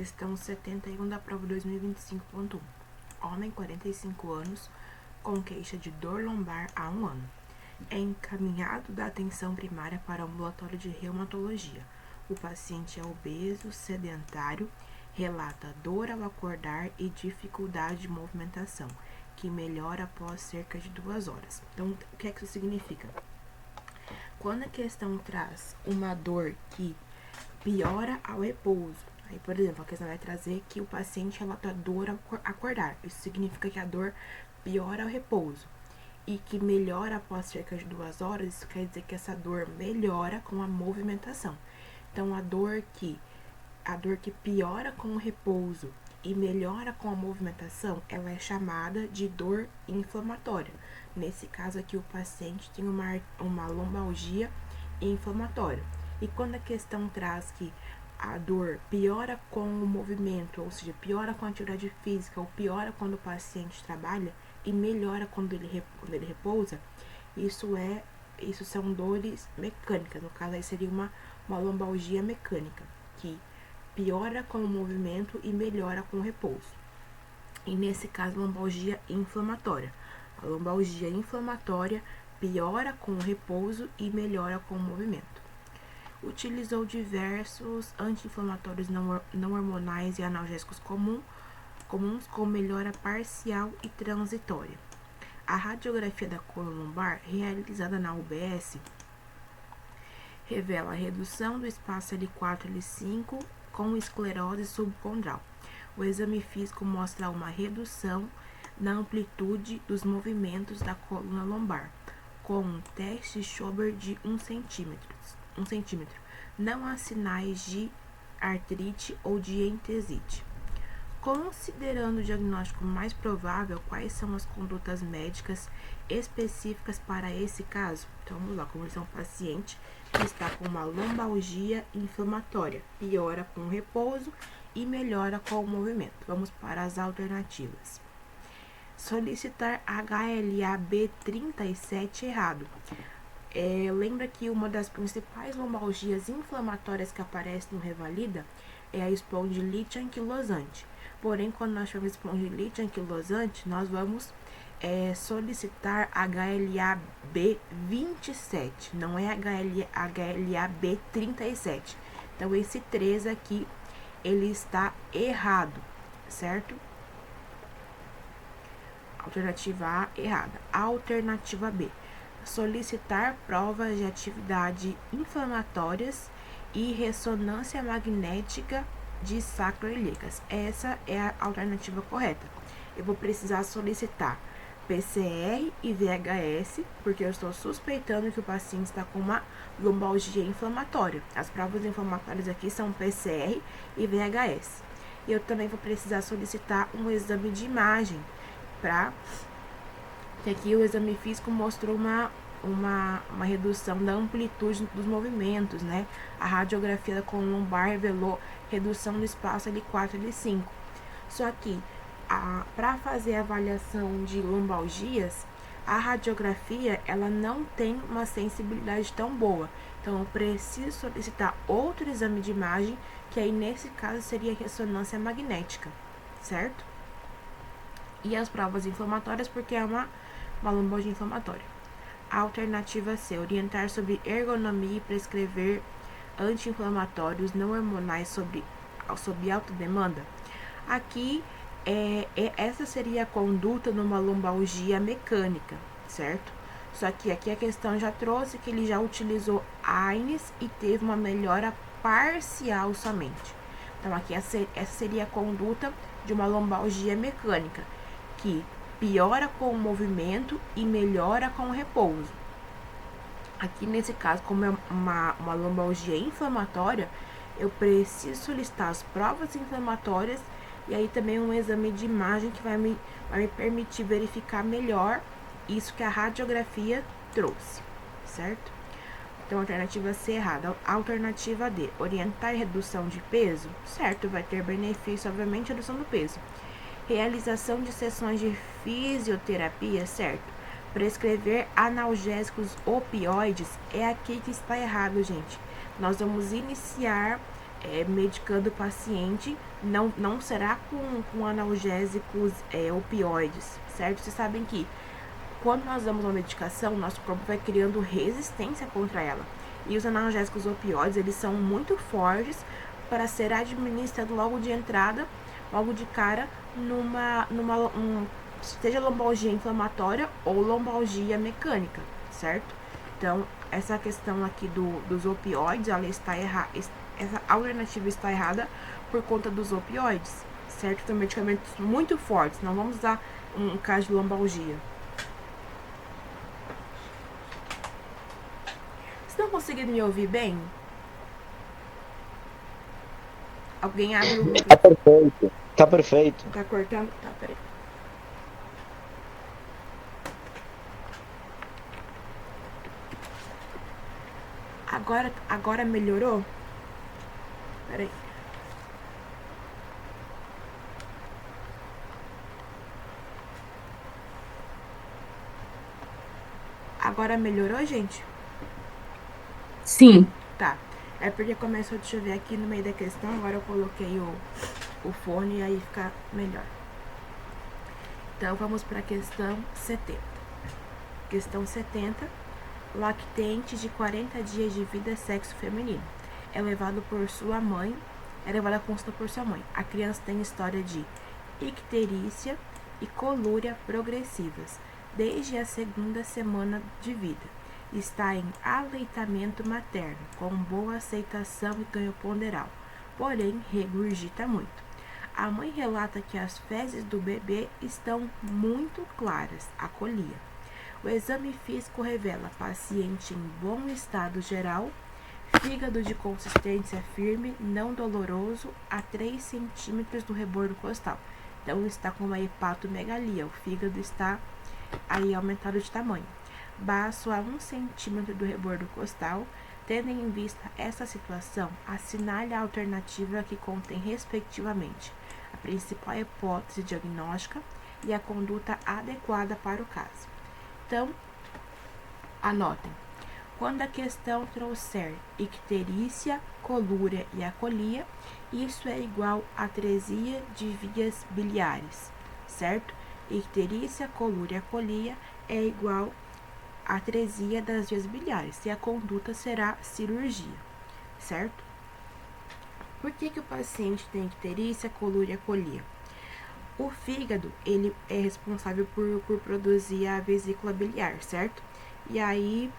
Questão 71 da prova 2025.1. Homem, 45 anos, com queixa de dor lombar há 1 ano. É encaminhado da atenção primária para o ambulatório de reumatologia. O paciente é obeso, sedentário, relata dor ao acordar e dificuldade de movimentação, que melhora após cerca de 2 horas. Então, o que é que isso significa? Quando a questão traz uma dor que piora ao repouso, aí, por exemplo, a questão vai trazer que o paciente relata dor ao acordar. Isso significa que a dor piora ao repouso. E que melhora após cerca de 2 horas, isso quer dizer que essa dor melhora com a movimentação. Então, a dor que piora com o repouso e melhora com a movimentação, ela é chamada de dor inflamatória. Nesse caso aqui, o paciente tem uma lombalgia inflamatória. E quando a questão traz que a dor piora com o movimento, ou seja, piora com a atividade física, ou piora quando o paciente trabalha e melhora quando ele repousa, isso são dores mecânicas. No caso, aí seria uma lombalgia mecânica, que piora com o movimento e melhora com o repouso. E nesse caso, lombalgia inflamatória. A lombalgia inflamatória piora com o repouso e melhora com o movimento. Utilizou diversos anti-inflamatórios não hormonais e analgésicos comuns com melhora parcial e transitória. A radiografia da coluna lombar, realizada na UBS, revela a redução do espaço L4 e L5 com esclerose subcondral. O exame físico mostra uma redução na amplitude dos movimentos da coluna lombar, com um teste Schober de 1 centímetro. Não há sinais de artrite ou de entesite. Considerando o diagnóstico mais provável, quais são as condutas médicas específicas para esse caso? Então, vamos lá, como um paciente que está com uma lombalgia inflamatória, piora com o repouso e melhora com o movimento. Vamos para as alternativas. Solicitar HLA-B37 errado. Lembra que uma das principais lombalgias inflamatórias que aparece no Revalida é a espondilite anquilosante. Porém, quando nós chamamos espondilite anquilosante, nós vamos solicitar HLA-B27, não é HLA-B37. Então, esse 3 aqui, ele está errado, certo? Alternativa A, errada. Alternativa B. Solicitar provas de atividade inflamatórias e ressonância magnética de sacroiliacas. Essa é a alternativa correta. Eu vou precisar solicitar PCR e VHS, porque eu estou suspeitando que o paciente está com uma lombalgia inflamatória. As provas inflamatórias aqui são PCR e VHS. E eu também vou precisar solicitar um exame de imagem, que aqui o exame físico mostrou uma redução da amplitude dos movimentos, né? A radiografia da coluna lombar revelou redução do espaço L4 e L5. Só que, para fazer a avaliação de lombalgias, a radiografia, ela não tem uma sensibilidade tão boa. Então, eu preciso solicitar outro exame de imagem, que aí, nesse caso, seria ressonância magnética, certo? E as provas inflamatórias, porque é uma lombalgia inflamatória. A alternativa C, orientar sobre ergonomia e prescrever anti-inflamatórios não hormonais sob alta demanda. Aqui, essa seria a conduta numa lombalgia mecânica, certo? Só que aqui a questão já trouxe que ele já utilizou AINES e teve uma melhora parcial somente. Então, aqui essa seria a conduta de uma lombalgia mecânica, que piora com o movimento e melhora com o repouso. Aqui nesse caso, como é uma lombalgia inflamatória, eu preciso solicitar as provas inflamatórias e aí também um exame de imagem que vai me permitir verificar melhor isso que a radiografia trouxe, certo? Então, a alternativa C errada. A alternativa D, orientar redução de peso, certo, vai ter benefício, obviamente, a redução do peso. Realização de sessões de fisioterapia, certo. Prescrever analgésicos opioides, é aqui que está errado, gente. Nós vamos iniciar medicando o paciente, não será com analgésicos opioides, certo? Vocês sabem que quando nós damos uma medicação, nosso corpo vai criando resistência contra ela. E os analgésicos opioides, eles são muito fortes para ser administrado logo de entrada, logo de cara, seja lombalgia inflamatória ou lombalgia mecânica, certo? Então, essa questão aqui dos opioides, ela está errada. Essa alternativa está errada por conta dos opioides, certo? São medicamentos muito fortes. Não vamos usar um caso de lombalgia. Vocês estão conseguindo me ouvir bem? Alguém abre o microfone? Tá perfeito. Tá perfeito. Tá cortando? Tá, peraí. Agora melhorou? Peraí. Agora melhorou, gente? Sim. Tá. É porque começou a chover aqui no meio da questão, agora eu coloquei o fone e aí fica melhor. Então, vamos para a questão 70. Questão 70. Lactente de 40 dias de vida sexo feminino. É levado por sua mãe, é levado à consulta por sua mãe. A criança tem história de icterícia e colúria progressivas desde a segunda semana de vida. Está em aleitamento materno, com boa aceitação e ganho ponderal, porém regurgita muito. A mãe relata que as fezes do bebê estão muito claras, a colia. O exame físico revela paciente em bom estado geral, fígado de consistência firme, não doloroso, a 3 centímetros do rebordo costal. Então, está com uma hepatomegalia, o fígado está aí aumentado de tamanho. Baço a 1 centímetro do rebordo costal. Tendo em vista essa situação, assinale a alternativa que contém, respectivamente, a principal hipótese diagnóstica e a conduta adequada para o caso. Então, anotem. Quando a questão trouxer icterícia, colúria e acolia, isso é igual a atresia de vias biliares, certo? Icterícia, colúria e acolia é igual a atresia das vias biliares, e a conduta será cirurgia, certo? Por que o paciente tem icterícia, colúria e acolia? O fígado, ele é responsável por produzir a vesícula biliar, certo? E aí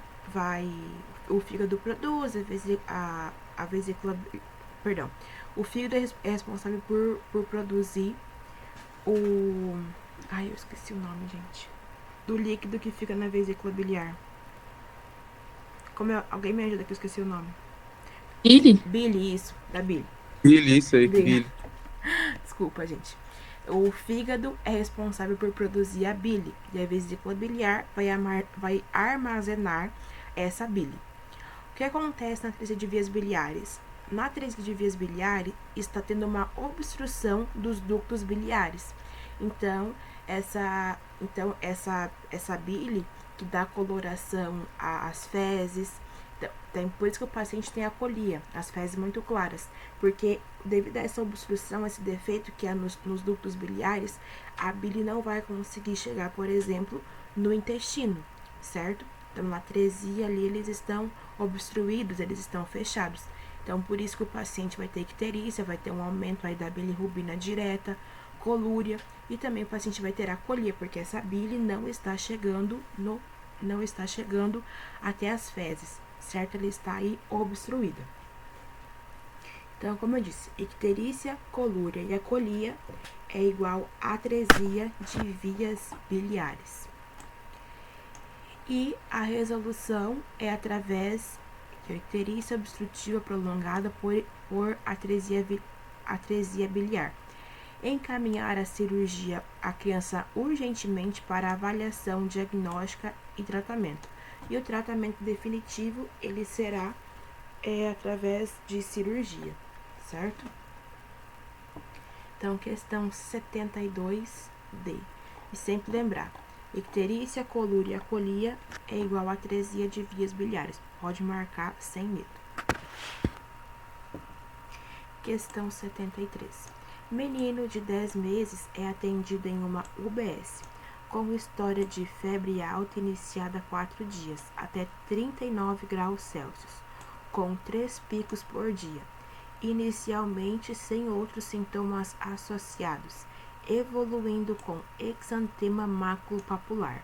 o fígado produz a vesícula, perdão, o fígado é responsável por produzir eu esqueci o nome, gente, do líquido que fica na vesícula biliar. Alguém me ajuda que eu esqueci o nome. Bile, isso, da bile. Billy, isso aí, Bile. Billy. Desculpa, gente. O fígado é responsável por produzir a bile, e a vesícula biliar vai armazenar essa bile. O que acontece na atresia de vias biliares? Na atresia de vias biliares está tendo uma obstrução dos ductos biliares. Então, essa bile que dá coloração às fezes, por isso que o paciente tem a colia, as fezes muito claras, porque devido a essa obstrução, esse defeito que há nos ductos biliares, a bile não vai conseguir chegar, por exemplo, no intestino, certo? Então, na atresia ali, eles estão obstruídos, eles estão fechados. Então, por isso que o paciente vai ter icterícia, vai ter um aumento aí da bilirrubina direta, colúria, e também o paciente vai ter a colia, porque essa bile não está chegando até as fezes, certo? Ela está aí obstruída. Então, como eu disse, icterícia, colúria e acolia é igual a atresia de vias biliares. E a resolução é através de icterícia obstrutiva prolongada por atresia biliar. Encaminhar a cirurgia a criança urgentemente para avaliação diagnóstica e tratamento. E o tratamento definitivo, ele será através de cirurgia, certo? Então, questão 72D. E sempre lembrar, icterícia, colúria e acolia é igual a atresia de vias biliares. Pode marcar sem medo. Questão 73. Menino de 10 meses é atendido em uma UBS, com história de febre alta iniciada há 4 dias, até 39 graus Celsius, com 3 picos por dia, inicialmente sem outros sintomas associados, evoluindo com exantema maculopapular,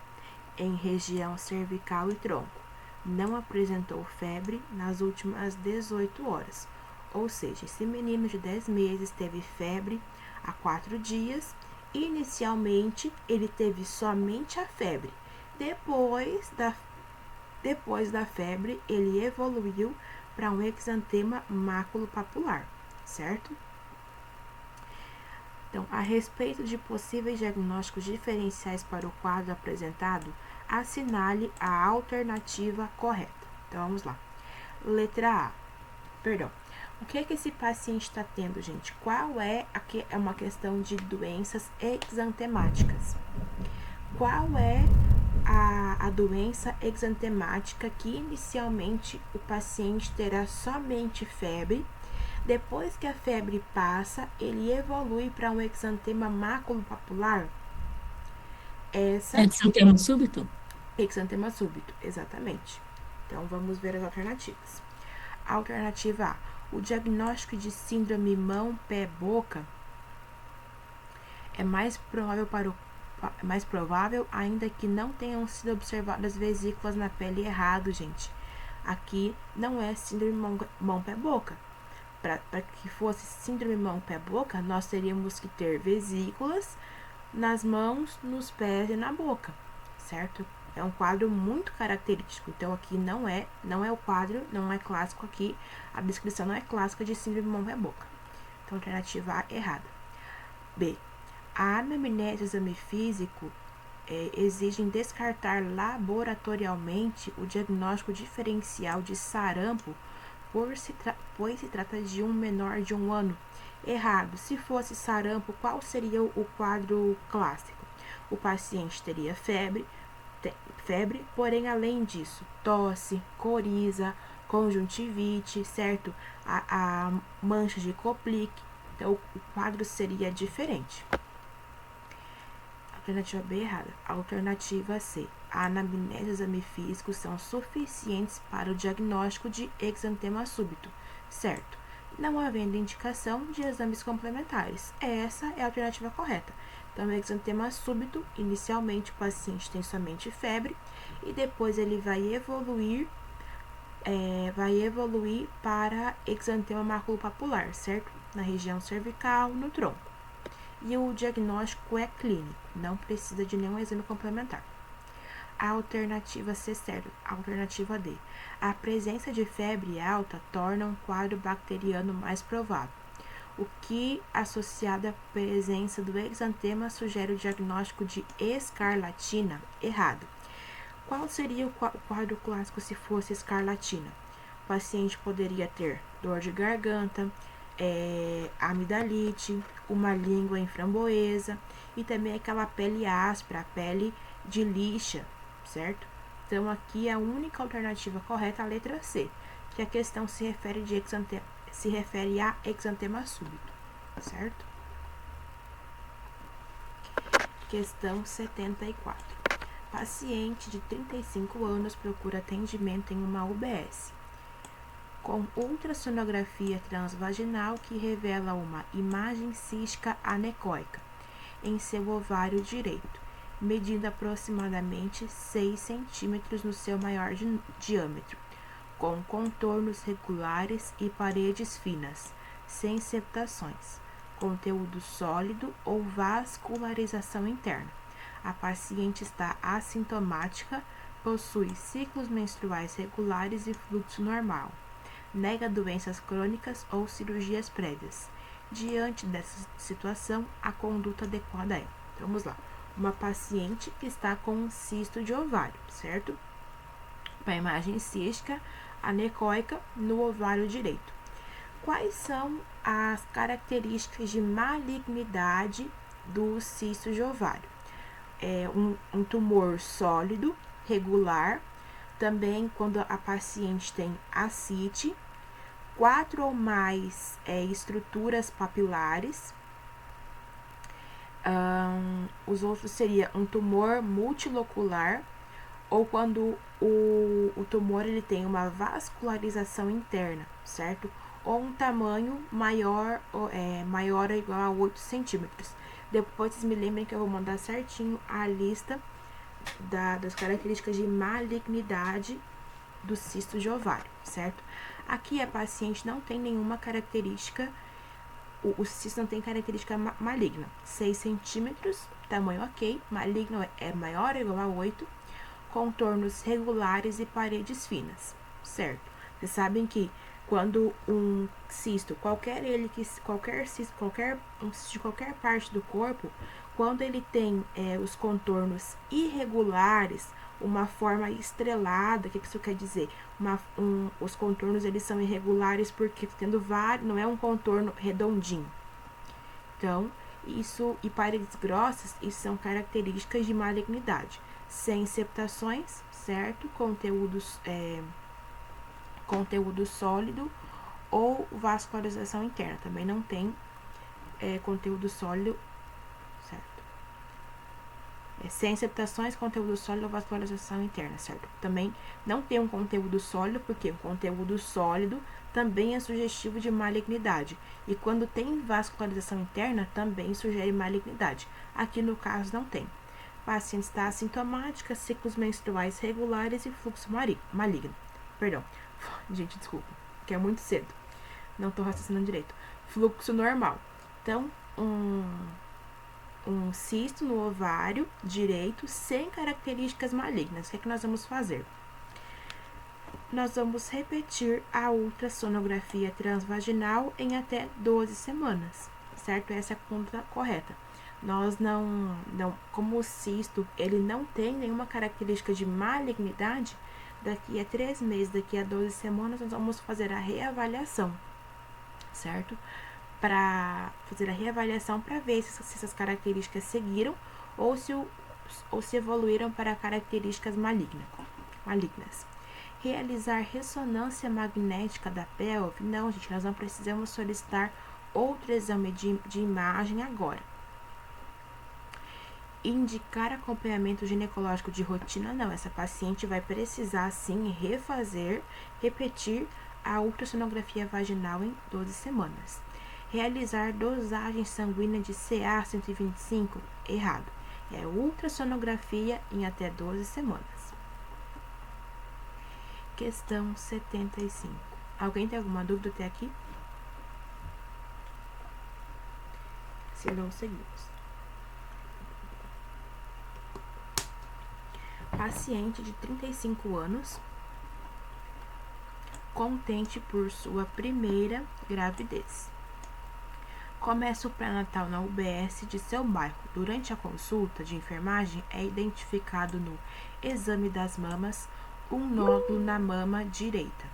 em região cervical e tronco. Não apresentou febre nas últimas 18 horas. Ou seja, esse menino de 10 meses teve febre há 4 dias. Inicialmente, ele teve somente a febre. Depois da febre, ele evoluiu para um exantema maculopapular, certo? Então, a respeito de possíveis diagnósticos diferenciais para o quadro apresentado, assinale a alternativa correta. Então, vamos lá. Letra A. O que esse paciente está tendo, gente? Qual é uma questão de doenças exantemáticas? Qual é a doença exantemática que inicialmente o paciente terá somente febre? Depois que a febre passa, ele evolui para um exantema maculopapular? Exantema súbito? Exantema súbito, exatamente. Então, vamos ver as alternativas. Alternativa A. O diagnóstico de síndrome mão-pé-boca é mais provável, ainda que não tenham sido observadas vesículas na pele errado, gente. Aqui não é síndrome mão-pé-boca. Para que fosse síndrome mão-pé-boca, nós teríamos que ter vesículas nas mãos, nos pés e na boca, certo? É um quadro muito característico. Então, aqui não é o quadro, não é clássico aqui. A descrição não é clássica de síndrome mão-pé-boca. Então, alternativa A, errada. B. A anamnese e o exame físico exigem descartar laboratorialmente o diagnóstico diferencial de sarampo, pois se trata de um menor de 1 ano. Errado. Se fosse sarampo, qual seria o quadro clássico? O paciente teria febre, porém, além disso, tosse, coriza, conjuntivite, certo? A mancha de Koplik. Então, o quadro seria diferente. Alternativa B, errada. Alternativa C. A anamnese e o exame físico são suficientes para o diagnóstico de exantema súbito, certo? Não havendo indicação de exames complementares. Essa é a alternativa correta. Então, exantema súbito, inicialmente o paciente tem somente febre e depois ele vai evoluir para exantema maculopapular, certo? Na região cervical, no tronco. E o diagnóstico é clínico, não precisa de nenhum exame complementar. A alternativa C, certo. Alternativa D. A presença de febre alta torna um quadro bacteriano mais provável, o que, associado à presença do exantema, sugere o diagnóstico de escarlatina. Errado. Qual seria o quadro clássico se fosse escarlatina? O paciente poderia ter dor de garganta, amidalite, uma língua em framboesa e também aquela pele áspera, a pele de lixa, certo? Então, aqui a única alternativa correta é a letra C, que a questão se refere a exantema súbito, certo? Questão 74. Paciente de 35 anos procura atendimento em uma UBS, com ultrassonografia transvaginal que revela uma imagem cística anecoica em seu ovário direito, medindo aproximadamente 6 centímetros no seu maior diâmetro, com contornos regulares e paredes finas, sem septações, conteúdo sólido ou vascularização interna. A paciente está assintomática, possui ciclos menstruais regulares e fluxo normal. Nega doenças crônicas ou cirurgias prévias. Diante dessa situação, a conduta adequada é, então, vamos lá, uma paciente que está com um cisto de ovário, certo? Uma imagem cística anecoica no ovário direito. Quais são as características de malignidade do cisto de ovário? Um tumor sólido, regular. Também, quando a paciente tem ascite, 4 ou mais estruturas papilares. Os outros seria um tumor multilocular, ou quando o tumor ele tem uma vascularização interna, certo? Ou um tamanho maior ou igual a 8 centímetros. Depois vocês me lembrem que eu vou mandar certinho a lista das características de malignidade do cisto de ovário, certo? Aqui a paciente não tem nenhuma característica, o cisto não tem característica maligna. 6 centímetros, tamanho ok, maligno é maior ou igual a 8, contornos regulares e paredes finas, certo? Vocês sabem que quando um cisto, um cisto de qualquer parte do corpo, quando ele tem os contornos irregulares, uma forma estrelada, o que isso quer dizer? Os contornos eles são irregulares porque tendo vários, não é um contorno redondinho. Então, isso e paredes grossas, isso são características de malignidade. Sem septações, certo? Conteúdo sólido ou vascularização interna. Também não tem conteúdo sólido, certo? Sem septações, conteúdo sólido ou vascularização interna, certo? Também não tem um conteúdo sólido, porque o conteúdo sólido também é sugestivo de malignidade. E quando tem vascularização interna, também sugere malignidade. Aqui no caso não tem. Paciente está assintomática, ciclos menstruais regulares e fluxo maligno. Perdão, gente, desculpa, que é muito cedo. Não tô raciocinando direito. Fluxo normal. Então, um cisto no ovário direito sem características malignas. O que é que nós vamos fazer? Nós vamos repetir a ultrassonografia transvaginal em até 12 semanas, certo? Essa é a conta correta. Nós não, como o cisto, ele não tem nenhuma característica de malignidade, daqui a 3 meses, daqui a 12 semanas, nós vamos fazer a reavaliação, certo? Para fazer a reavaliação para ver se essas características seguiram ou se evoluíram para características malignas. Realizar ressonância magnética da pelve? Não, gente, nós não precisamos solicitar outro exame de imagem agora. Indicar acompanhamento ginecológico de rotina? Não, essa paciente vai precisar sim repetir a ultrassonografia vaginal em 12 semanas. Realizar dosagem sanguínea de CA-125? Errado. É ultrassonografia em até 12 semanas. Questão 75. Alguém tem alguma dúvida até aqui? Se não, seguimos. Paciente de 35 anos, contente por sua primeira gravidez. Começa o pré-natal na UBS de seu bairro. Durante a consulta de enfermagem, é identificado no exame das mamas um nódulo na mama direita.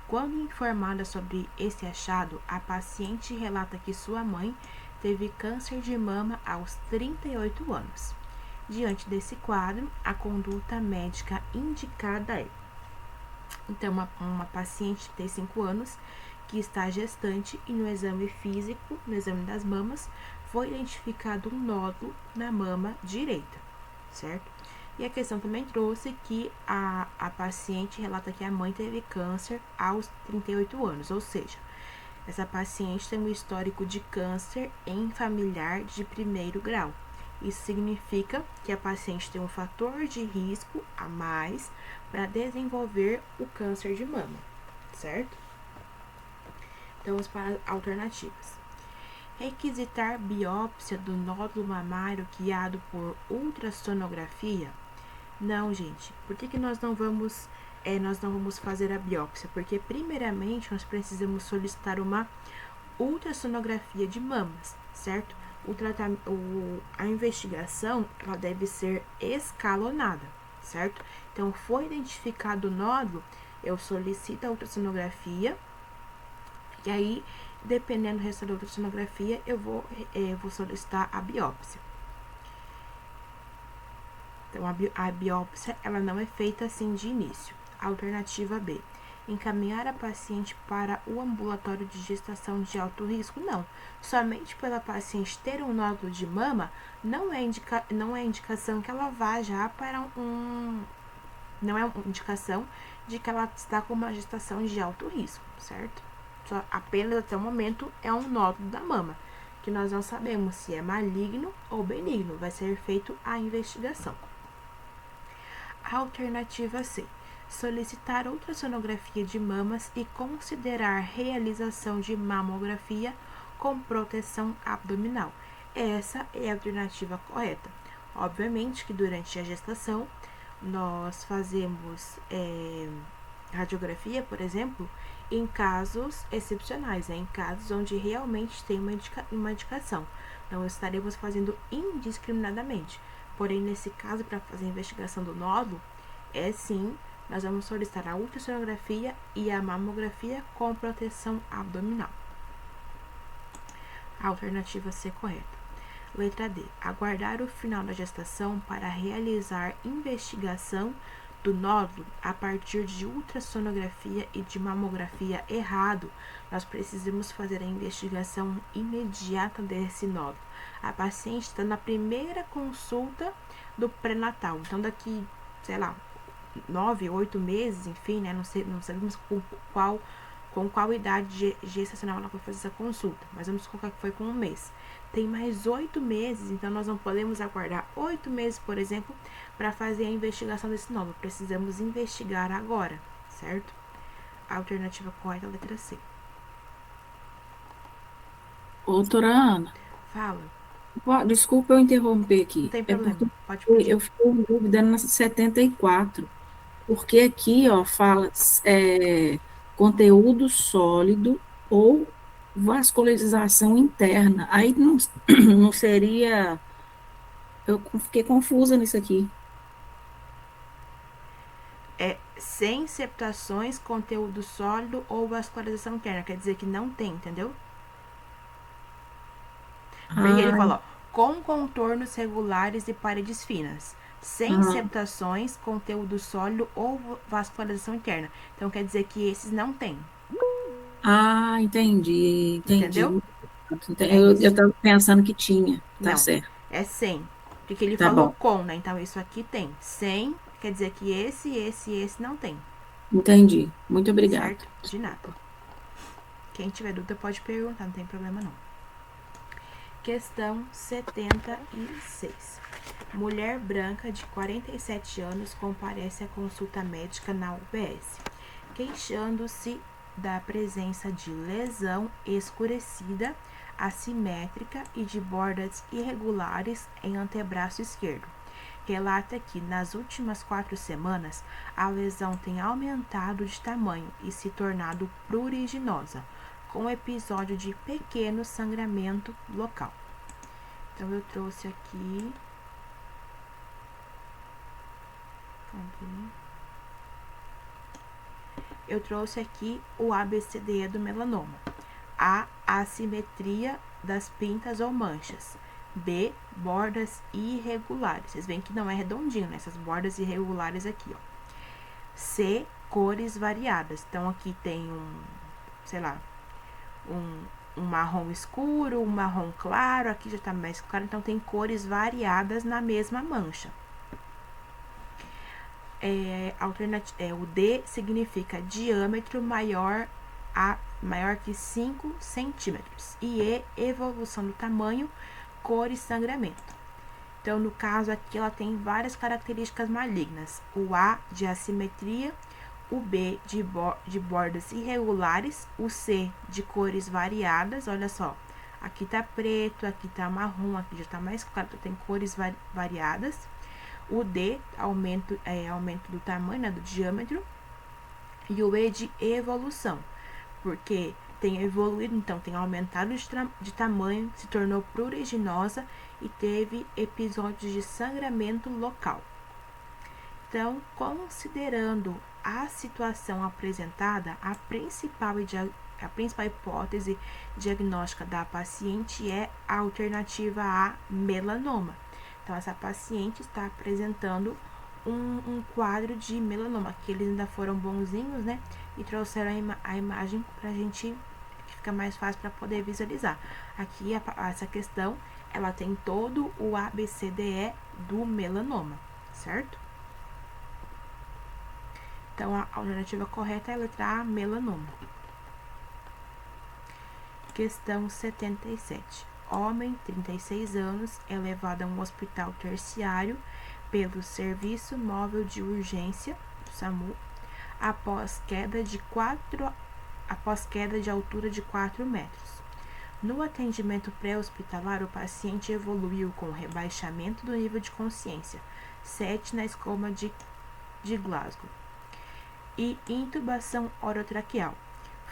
Quando informada sobre esse achado, a paciente relata que sua mãe teve câncer de mama aos 38 anos. Diante desse quadro, a conduta médica indicada é: então, uma paciente de 35 anos que está gestante e no exame físico, no exame das mamas, foi identificado um nódulo na mama direita, certo? E a questão também trouxe que a paciente relata que a mãe teve câncer aos 38 anos, ou seja, essa paciente tem um histórico de câncer em familiar de primeiro grau. Isso significa que a paciente tem um fator de risco a mais para desenvolver o câncer de mama, certo? Então, vamos para as alternativas. Requisitar biópsia do nódulo mamário guiado por ultrassonografia? Não, gente. Por que nós não vamos fazer a biópsia? Porque, primeiramente, nós precisamos solicitar uma ultrassonografia de mamas, certo? A investigação ela deve ser escalonada, certo? Então, foi identificado o nódulo, eu solicito a ultrassonografia, e aí, dependendo do resultado da ultrassonografia, eu vou solicitar a biópsia. Então, a biópsia ela não é feita assim de início. Alternativa B. encaminhar a paciente para o ambulatório de gestação de alto risco? Não. Somente pela paciente ter um nódulo de mama, não é indicação que ela vá já para não é uma indicação de que ela está com uma gestação de alto risco, certo? Só apenas até o momento é um nódulo da mama, que nós não sabemos se é maligno ou benigno, vai ser feito a investigação. Alternativa C. Solicitar ultrassonografia de mamas e considerar realização de mamografia com proteção abdominal. Essa é a alternativa correta. Obviamente que durante a gestação nós fazemos radiografia, por exemplo, em casos excepcionais, em casos onde realmente tem uma indicação. Não estaremos fazendo indiscriminadamente. Porém, nesse caso, para fazer a investigação do nódulo, sim, nós vamos solicitar a ultrassonografia e a mamografia com proteção abdominal. A alternativa C correta. Letra D. Aguardar o final da gestação para realizar investigação do nódulo a partir de ultrassonografia e de mamografia errado. Nós precisamos fazer a investigação imediata desse nódulo. A paciente está na primeira consulta do pré-natal. Então, daqui, 9, 8 meses, enfim, né? Não sabemos com qual idade gestacional ela vai fazer essa consulta. Mas vamos colocar que foi com 1 mês. Tem mais 8 meses, então nós não podemos aguardar 8 meses, por exemplo, para fazer a investigação desse nódulo. Precisamos investigar agora, certo? A alternativa correta é a letra C. Doutora Ana, Fala. desculpa eu interromper aqui. Não tem É problema, porque pode pedir. eu fiquei em dúvida na 74, porque aqui, fala conteúdo sólido ou vascularização interna. Aí não, não seria... Eu fiquei confusa nisso aqui. Sem septações, conteúdo sólido ou vascularização interna. Quer dizer que não tem, entendeu? Porque ele fala, com contornos regulares e paredes finas. Sem septações, conteúdo sólido ou vascularização interna. Então, quer dizer que esses não tem. Entendi. Entendeu? Eu estava pensando que tinha, tá não, certo. É sem. Porque ele Tá falou bom. com, né? Então, isso aqui tem. Sem, quer dizer que esse não tem. Entendi. Muito obrigada. Certo? De nada. Quem tiver dúvida pode perguntar, não tem problema não. Questão 76. Mulher branca de 47 anos comparece à consulta médica na UBS, queixando-se da presença de lesão escurecida, assimétrica e de bordas irregulares em antebraço esquerdo. Relata que nas últimas 4 semanas a lesão tem aumentado de tamanho e se tornado pruriginosa, com episódio de pequeno sangramento local. Então, eu trouxe aqui... o ABCDE do melanoma. A, assimetria das pintas ou manchas. B, bordas irregulares. Vocês veem que não é redondinho, né? Essas bordas irregulares aqui, ó. C, cores variadas. Então, aqui tem um marrom escuro, um marrom claro, aqui já tá mais claro, então tem cores variadas na mesma mancha. O D significa diâmetro maior que 5 centímetros. E E, evolução do tamanho, cor e sangramento. Então, no caso aqui, ela tem várias características malignas. O A, de assimetria, o B, de bordas irregulares, o C, de cores variadas, olha só. Aqui tá preto, aqui tá marrom, aqui já tá mais claro, então tem cores variadas. O D, aumento do tamanho, né, do diâmetro. E o E, de evolução, porque tem evoluído, então tem aumentado de tamanho, se tornou pruriginosa e teve episódios de sangramento local. Então, considerando a situação apresentada, a principal hipótese diagnóstica da paciente é a alternativa A, melanoma. Então, essa paciente está apresentando um quadro de melanoma, que eles ainda foram bonzinhos, né? e trouxeram a imagem pra gente, que fica mais fácil para poder visualizar. Aqui, essa questão, ela tem todo o ABCDE do melanoma, certo? Então, a alternativa correta é a letra A, melanoma. Questão 77. Homem, 36 anos, é levado a um hospital terciário pelo Serviço Móvel de Urgência, SAMU, após queda de altura de 4 metros. No atendimento pré-hospitalar, o paciente evoluiu com rebaixamento do nível de consciência, 7 na escoma de Glasgow, e intubação orotraqueal.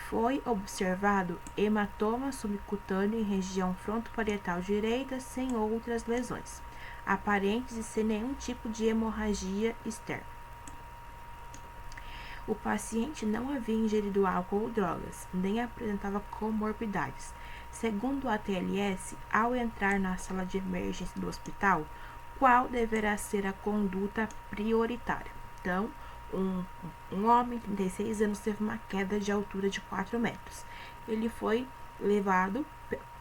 Foi observado hematoma subcutâneo em região frontoparietal direita, sem outras lesões aparentes e sem nenhum tipo de hemorragia externa. O paciente não havia ingerido álcool ou drogas, nem apresentava comorbidades. Segundo o ATLS, ao entrar na sala de emergência do hospital, qual deverá ser a conduta prioritária? Então, um homem de 36 anos teve uma queda de altura de 4 metros. Ele foi levado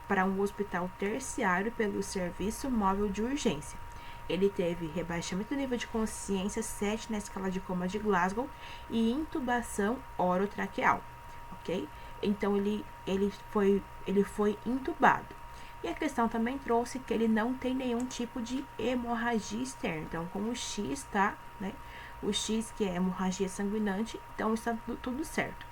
para um hospital terciário pelo Serviço Móvel de Urgência. Ele teve rebaixamento do nível de consciência 7 na escala de coma de Glasgow e intubação orotraqueal, ok? Então, ele foi intubado. E a questão também trouxe que ele não tem nenhum tipo de hemorragia externa. Então, com o X, tá, né? O X, que é hemorragia sanguinante, então está tudo certo.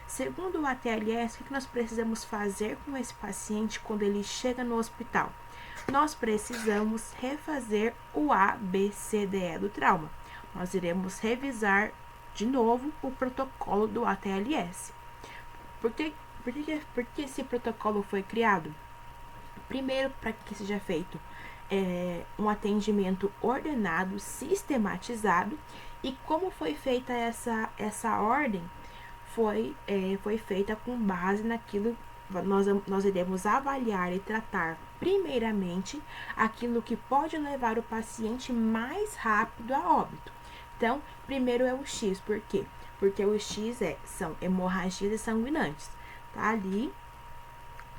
Segundo o ATLS, o que nós precisamos fazer com esse paciente quando ele chega no hospital? Nós precisamos refazer o ABCDE do trauma. Nós iremos revisar de novo o protocolo do ATLS. Por que esse protocolo foi criado? Primeiro, para que seja feito um atendimento ordenado, sistematizado. E como foi feita essa ordem? Foi feita com base naquilo. Nós iremos avaliar e tratar primeiramente aquilo que pode levar o paciente mais rápido a óbito. Então, primeiro é o X, por quê? Porque o X são hemorragias sanguinantes. Tá ali,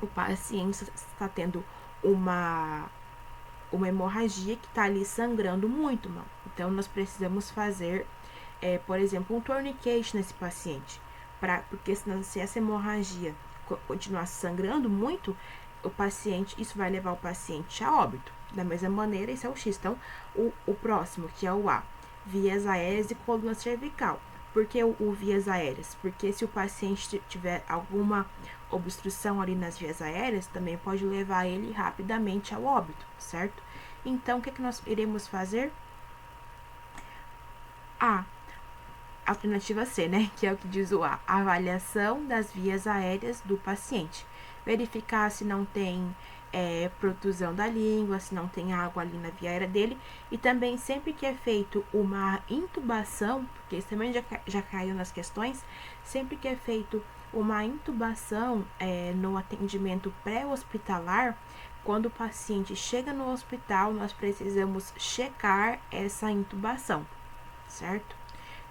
o paciente está tendo uma hemorragia que está ali sangrando muito, mano. Então, nós precisamos fazer, por exemplo, um tourniquet nesse paciente. Porque se essa hemorragia continuar sangrando muito, isso vai levar o paciente a óbito. Da mesma maneira, esse é o X. Então, o próximo, que é o A, vias aéreas e coluna cervical. Por que o vias aéreas? Porque se o paciente tiver alguma obstrução ali nas vias aéreas, também pode levar ele rapidamente ao óbito, certo? Então, o que nós iremos fazer? Alternativa C, né? Que é o que diz o A. Avaliação das vias aéreas do paciente. Verificar se não tem protusão da língua, se não tem água ali na via aérea dele. E também, sempre que é feito uma intubação, porque isso também já caiu nas questões, sempre que é feito uma intubação no atendimento pré-hospitalar, quando o paciente chega no hospital, nós precisamos checar essa intubação, certo?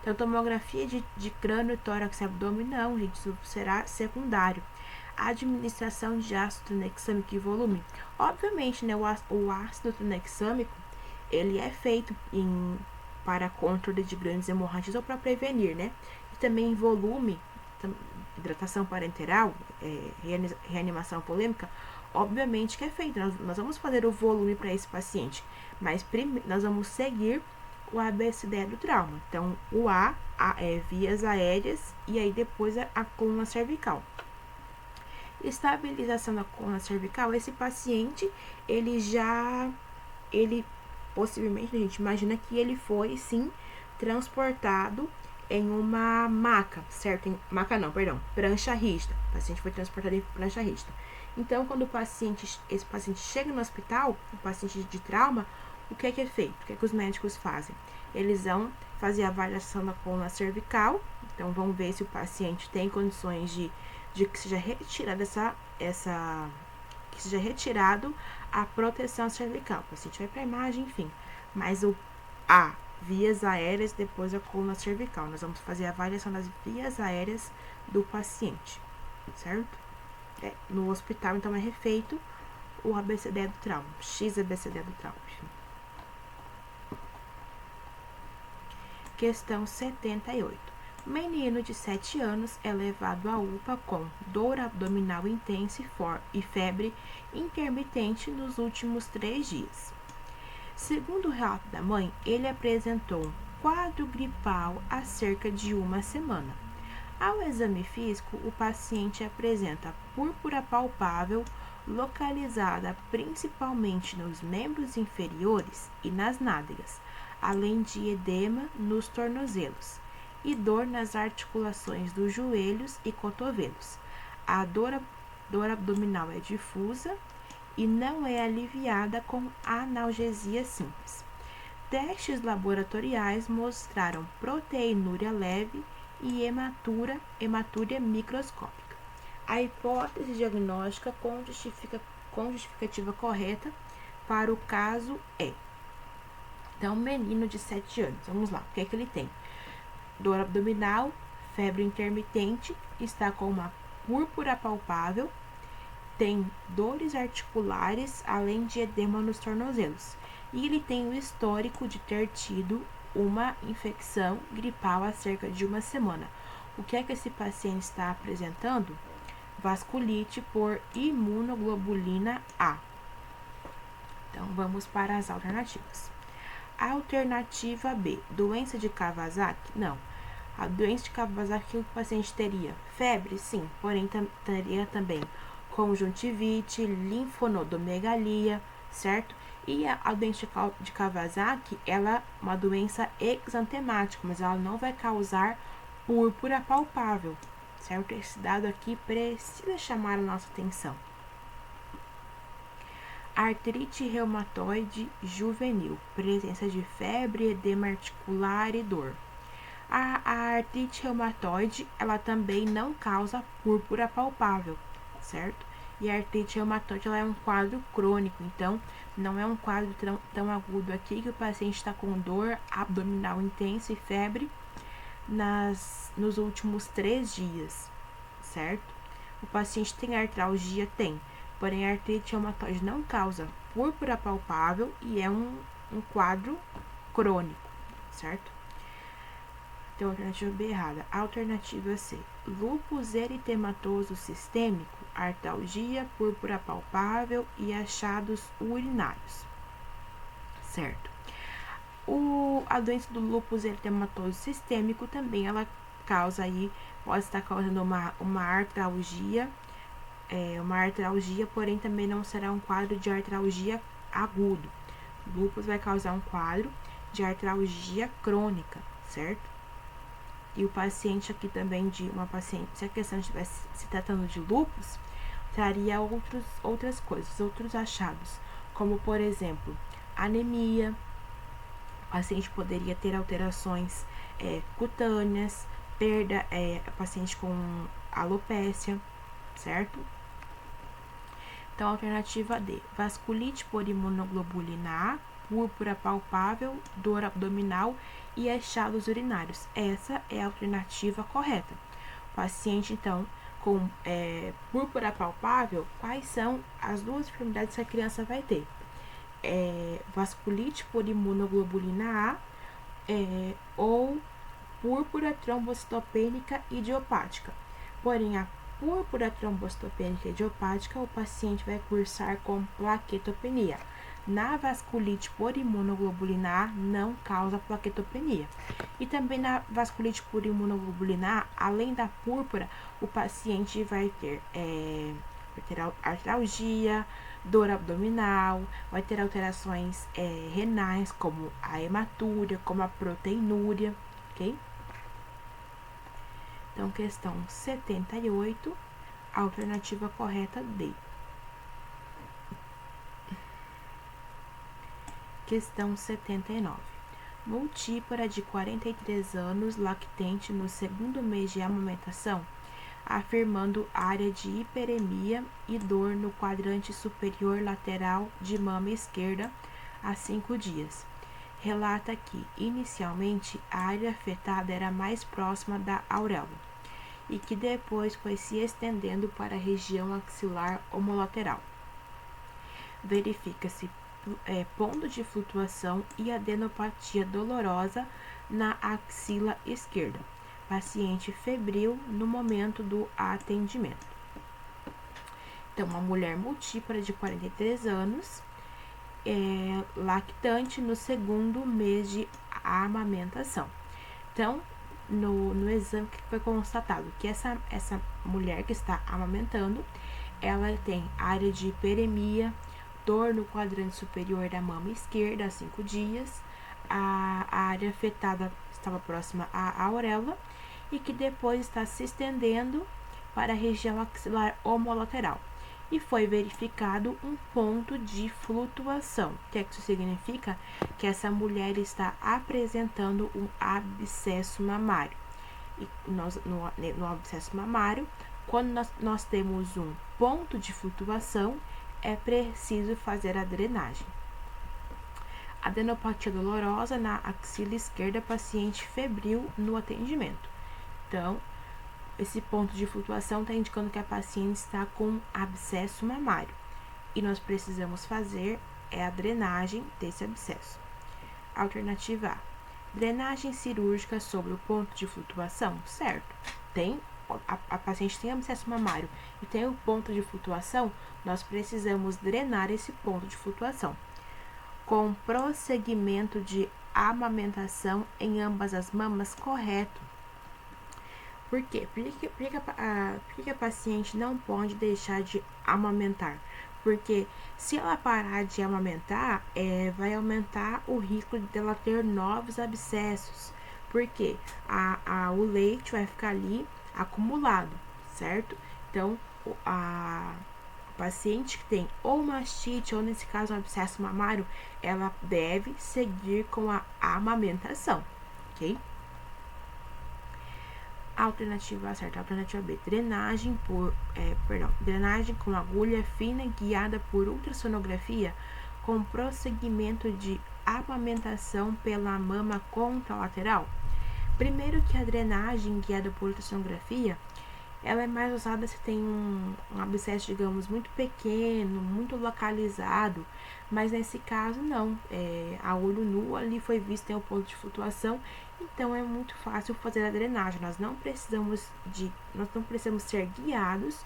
Então, tomografia de crânio, tórax e abdômen, não, gente, isso será secundário. Administração de ácido tranexâmico e volume. Obviamente, né, o ácido tranexâmico, ele é feito para controle de grandes hemorragias ou para prevenir, né? E também volume, hidratação parenteral, reanimação polêmica, obviamente que é feito. Nós vamos fazer o volume para esse paciente, mas nós vamos seguir o ABCDE do trauma. Então, o A é vias aéreas e aí depois a coluna cervical. Estabilização da coluna cervical, esse paciente, ele possivelmente, a gente imagina que ele foi, sim, transportado em uma maca, certo? Prancha rígida. O paciente foi transportado em prancha rígida. Então, quando esse paciente chega no hospital, o paciente de trauma, o que é feito? O que os médicos fazem? Eles vão fazer a avaliação da coluna cervical, então vão ver se o paciente tem condições de que seja retirado a proteção cervical. O paciente vai para a imagem, enfim. Mas o A, vias aéreas, depois a coluna cervical. Nós vamos fazer a avaliação das vias aéreas do paciente, certo? No hospital, então, é refeito o ABCD do trauma, XABCD do trauma, enfim. Questão 78. Menino de 7 anos é levado à UPA com dor abdominal intensa e febre intermitente nos últimos 3 dias. Segundo o relato da mãe, ele apresentou um quadro gripal há cerca de 1 semana. Ao exame físico, o paciente apresenta púrpura palpável localizada principalmente nos membros inferiores e nas nádegas, além de edema nos tornozelos e dor nas articulações dos joelhos e cotovelos. A dor abdominal é difusa e não é aliviada com analgesia simples. Testes laboratoriais mostraram proteinúria leve e hematúria microscópica. A hipótese diagnóstica com justificativa correta para o caso é: então, menino de 7 anos, vamos lá, o que é que ele tem? Dor abdominal, febre intermitente, está com uma púrpura palpável, tem dores articulares, além de edema nos tornozelos. E ele tem o histórico de ter tido uma infecção gripal há cerca de 1 semana. O que é que esse paciente está apresentando? Vasculite por imunoglobulina A. Então, vamos para as alternativas. Alternativa B, doença de Kawasaki? Não. A doença de Kawasaki, o paciente teria febre? Sim, porém teria também conjuntivite, linfonodomegalia, certo? E a doença de Kawasaki, ela é uma doença exantemática, mas ela não vai causar púrpura palpável, certo? Esse dado aqui precisa chamar a nossa atenção. Artrite reumatoide juvenil, presença de febre, edema articular e dor. A artrite reumatoide, ela também não causa púrpura palpável, certo? E a artrite reumatoide, ela é um quadro crônico, então não é um quadro tão agudo aqui que o paciente está com dor abdominal intensa e febre nos últimos 3 dias, certo? O paciente tem artralgia? Tem. Porém, a artrite reumatoide não causa púrpura palpável e é um quadro crônico, certo? Então, alternativa B errada. Alternativa C. Lúpus eritematoso sistêmico, artralgia, púrpura palpável e achados urinários, certo? A doença do lúpus eritematoso sistêmico também ela causa aí, pode estar causando uma artralgia, porém também não será um quadro de artralgia agudo. Lúpus vai causar um quadro de artralgia crônica, certo? E o paciente aqui também se a questão estivesse se tratando de lúpus, traria outras coisas, outros achados, como por exemplo, anemia. O paciente poderia ter alterações cutâneas, paciente com alopécia, certo? Então, alternativa D, vasculite por imunoglobulina A, púrpura palpável, dor abdominal e achados urinários. Essa é a alternativa correta. O paciente, então, com púrpura palpável, quais são as 2 enfermidades que a criança vai ter? Vasculite por imunoglobulina A ou púrpura trombocitopênica idiopática. Porém, a púrpura trombocitopênica idiopática, o paciente vai cursar com plaquetopenia. Na vasculite por imunoglobulina A, não causa plaquetopenia. E também na vasculite por imunoglobulina A, além da púrpura, o paciente vai ter artralgia, dor abdominal, vai ter alterações renais, como a hematúria, como a proteinúria, ok? Então, questão 78, alternativa correta D. Questão 79. Multípara de 43 anos, lactente no 2º mês de amamentação, afirmando área de hiperemia e dor no quadrante superior lateral de mama esquerda há 5 dias. relata que, inicialmente, a área afetada era mais próxima da auréola e que depois foi se estendendo para a região axilar homolateral. Verifica-se ponto de flutuação e adenopatia dolorosa na axila esquerda. Paciente febril no momento do atendimento. Então, uma mulher multípara de 43 anos, lactante no segundo mês de amamentação. Então, no exame que foi constatado que essa mulher que está amamentando, ela tem área de hiperemia, dor no quadrante superior da mama esquerda há 5 dias, a área afetada estava próxima à auréola e que depois está se estendendo para a região axilar homolateral. E foi verificado um ponto de flutuação. O que isso significa? Que essa mulher está apresentando um abscesso mamário. E no abscesso mamário, quando nós temos um ponto de flutuação, é preciso fazer a drenagem. Adenopatia dolorosa na axila esquerda, paciente febril no atendimento. Então, esse ponto de flutuação está indicando que a paciente está com abscesso mamário. E nós precisamos fazer a drenagem desse abscesso. Alternativa A. Drenagem cirúrgica sobre o ponto de flutuação, certo? A paciente tem abscesso mamário e tem o ponto de flutuação, nós precisamos drenar esse ponto de flutuação. Com prosseguimento de amamentação em ambas as mamas, correto. Por quê? Por que a paciente não pode deixar de amamentar? Porque se ela parar de amamentar, vai aumentar o risco dela ter novos abscessos. Porque o leite vai ficar ali acumulado, certo? Então, a paciente que tem ou mastite, ou nesse caso um abscesso mamário, ela deve seguir com a amamentação, ok? Alternativa certa, alternativa B, drenagem com agulha fina guiada por ultrassonografia com prosseguimento de amamentação pela mama contralateral. Primeiro que a drenagem guiada por ultrassonografia, ela é mais usada se tem um abscesso, digamos, muito pequeno, muito localizado, mas nesse caso não, a olho nu ali foi visto, tem um ponto de flutuação, então é muito fácil fazer a drenagem. Nós não precisamos ser guiados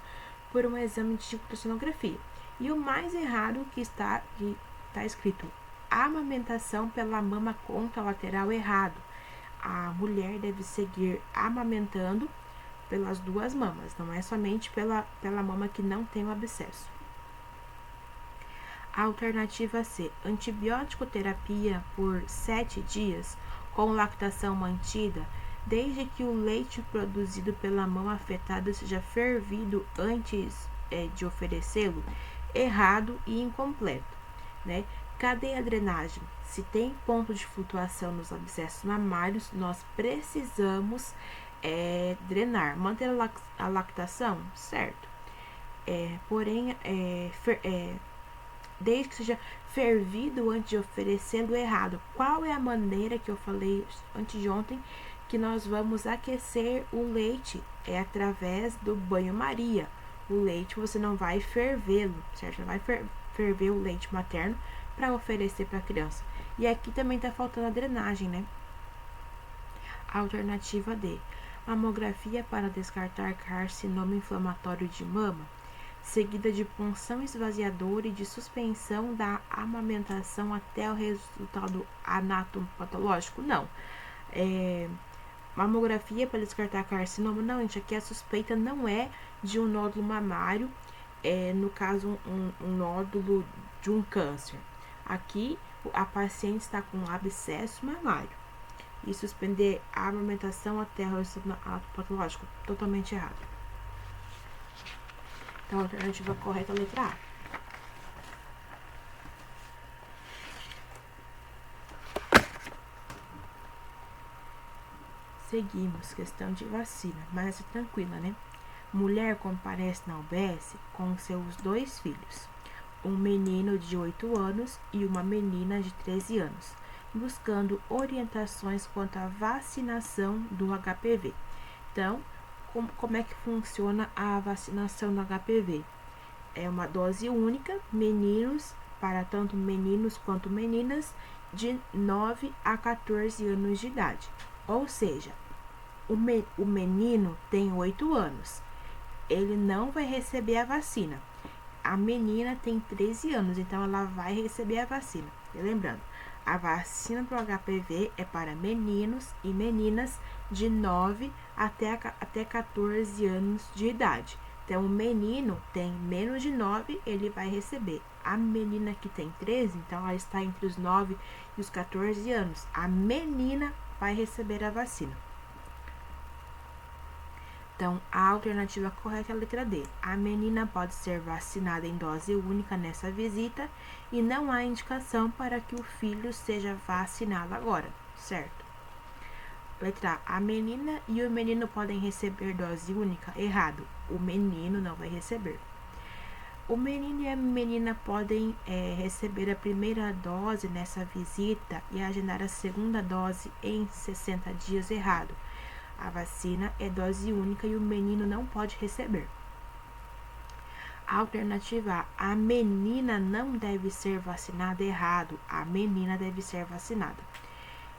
por um exame de ultrassonografia. E o mais errado que está escrito, amamentação pela mama contralateral, errado. A mulher deve seguir amamentando pelas duas mamas, não é somente pela mama que não tem o abscesso. Alternativa C, antibiótico terapia por 7 dias com lactação mantida, desde que o leite produzido pela mama afetada seja fervido antes de oferecê-lo, errado e incompleto, né? Cadê a drenagem? Se tem ponto de flutuação nos abscessos mamários, nós precisamos drenar. Manter a lactação, certo? Porém, desde que seja fervido antes de oferecê-lo, errado. Qual é a maneira que eu falei antes de ontem que nós vamos aquecer o leite? É através do banho-maria. O leite você não vai fervê-lo, certo? Não vai ferver o leite materno para oferecer para a criança. E aqui também está faltando a drenagem, né? Alternativa D. Mamografia para descartar carcinoma inflamatório de mama, seguida de punção esvaziadora e de suspensão da amamentação até o resultado anatomopatológico? Não. Mamografia para descartar carcinoma? Não, gente, aqui a suspeita não é de um nódulo mamário, no caso um nódulo de um câncer. Aqui a paciente está com abscesso mamário. E suspender a amamentação até o resultado patológico, totalmente errado. Então, a alternativa correta é a letra A. Seguimos, questão de vacina, mas é tranquila, né? Mulher comparece na UBS com seus 2 filhos, um menino de 8 anos e uma menina de 13 anos. buscando orientações quanto à vacinação do HPV. Então, como é que funciona a vacinação do HPV? É uma dose única, para tanto meninos quanto meninas, de 9 a 14 anos de idade. Ou seja, o menino tem 8 anos, ele não vai receber a vacina. A menina tem 13 anos, então ela vai receber a vacina. E lembrando, a vacina do HPV é para meninos e meninas de 9 até 14 anos de idade. Então, o menino tem menos de 9, ele vai receber. A menina que tem 13, então ela está entre os 9 e os 14 anos. A menina vai receber a vacina. Então, a alternativa correta é a letra D. A menina pode ser vacinada em dose única nessa visita e não há indicação para que o filho seja vacinado agora, certo? Letra A. A menina e o menino podem receber dose única? Errado. O menino não vai receber. O menino e a menina podem receber a primeira dose nessa visita e agendar a segunda dose em 60 dias? Errado. A vacina é dose única e o menino não pode receber. Alternativa A. A menina não deve ser vacinada? Errado. A menina deve ser vacinada.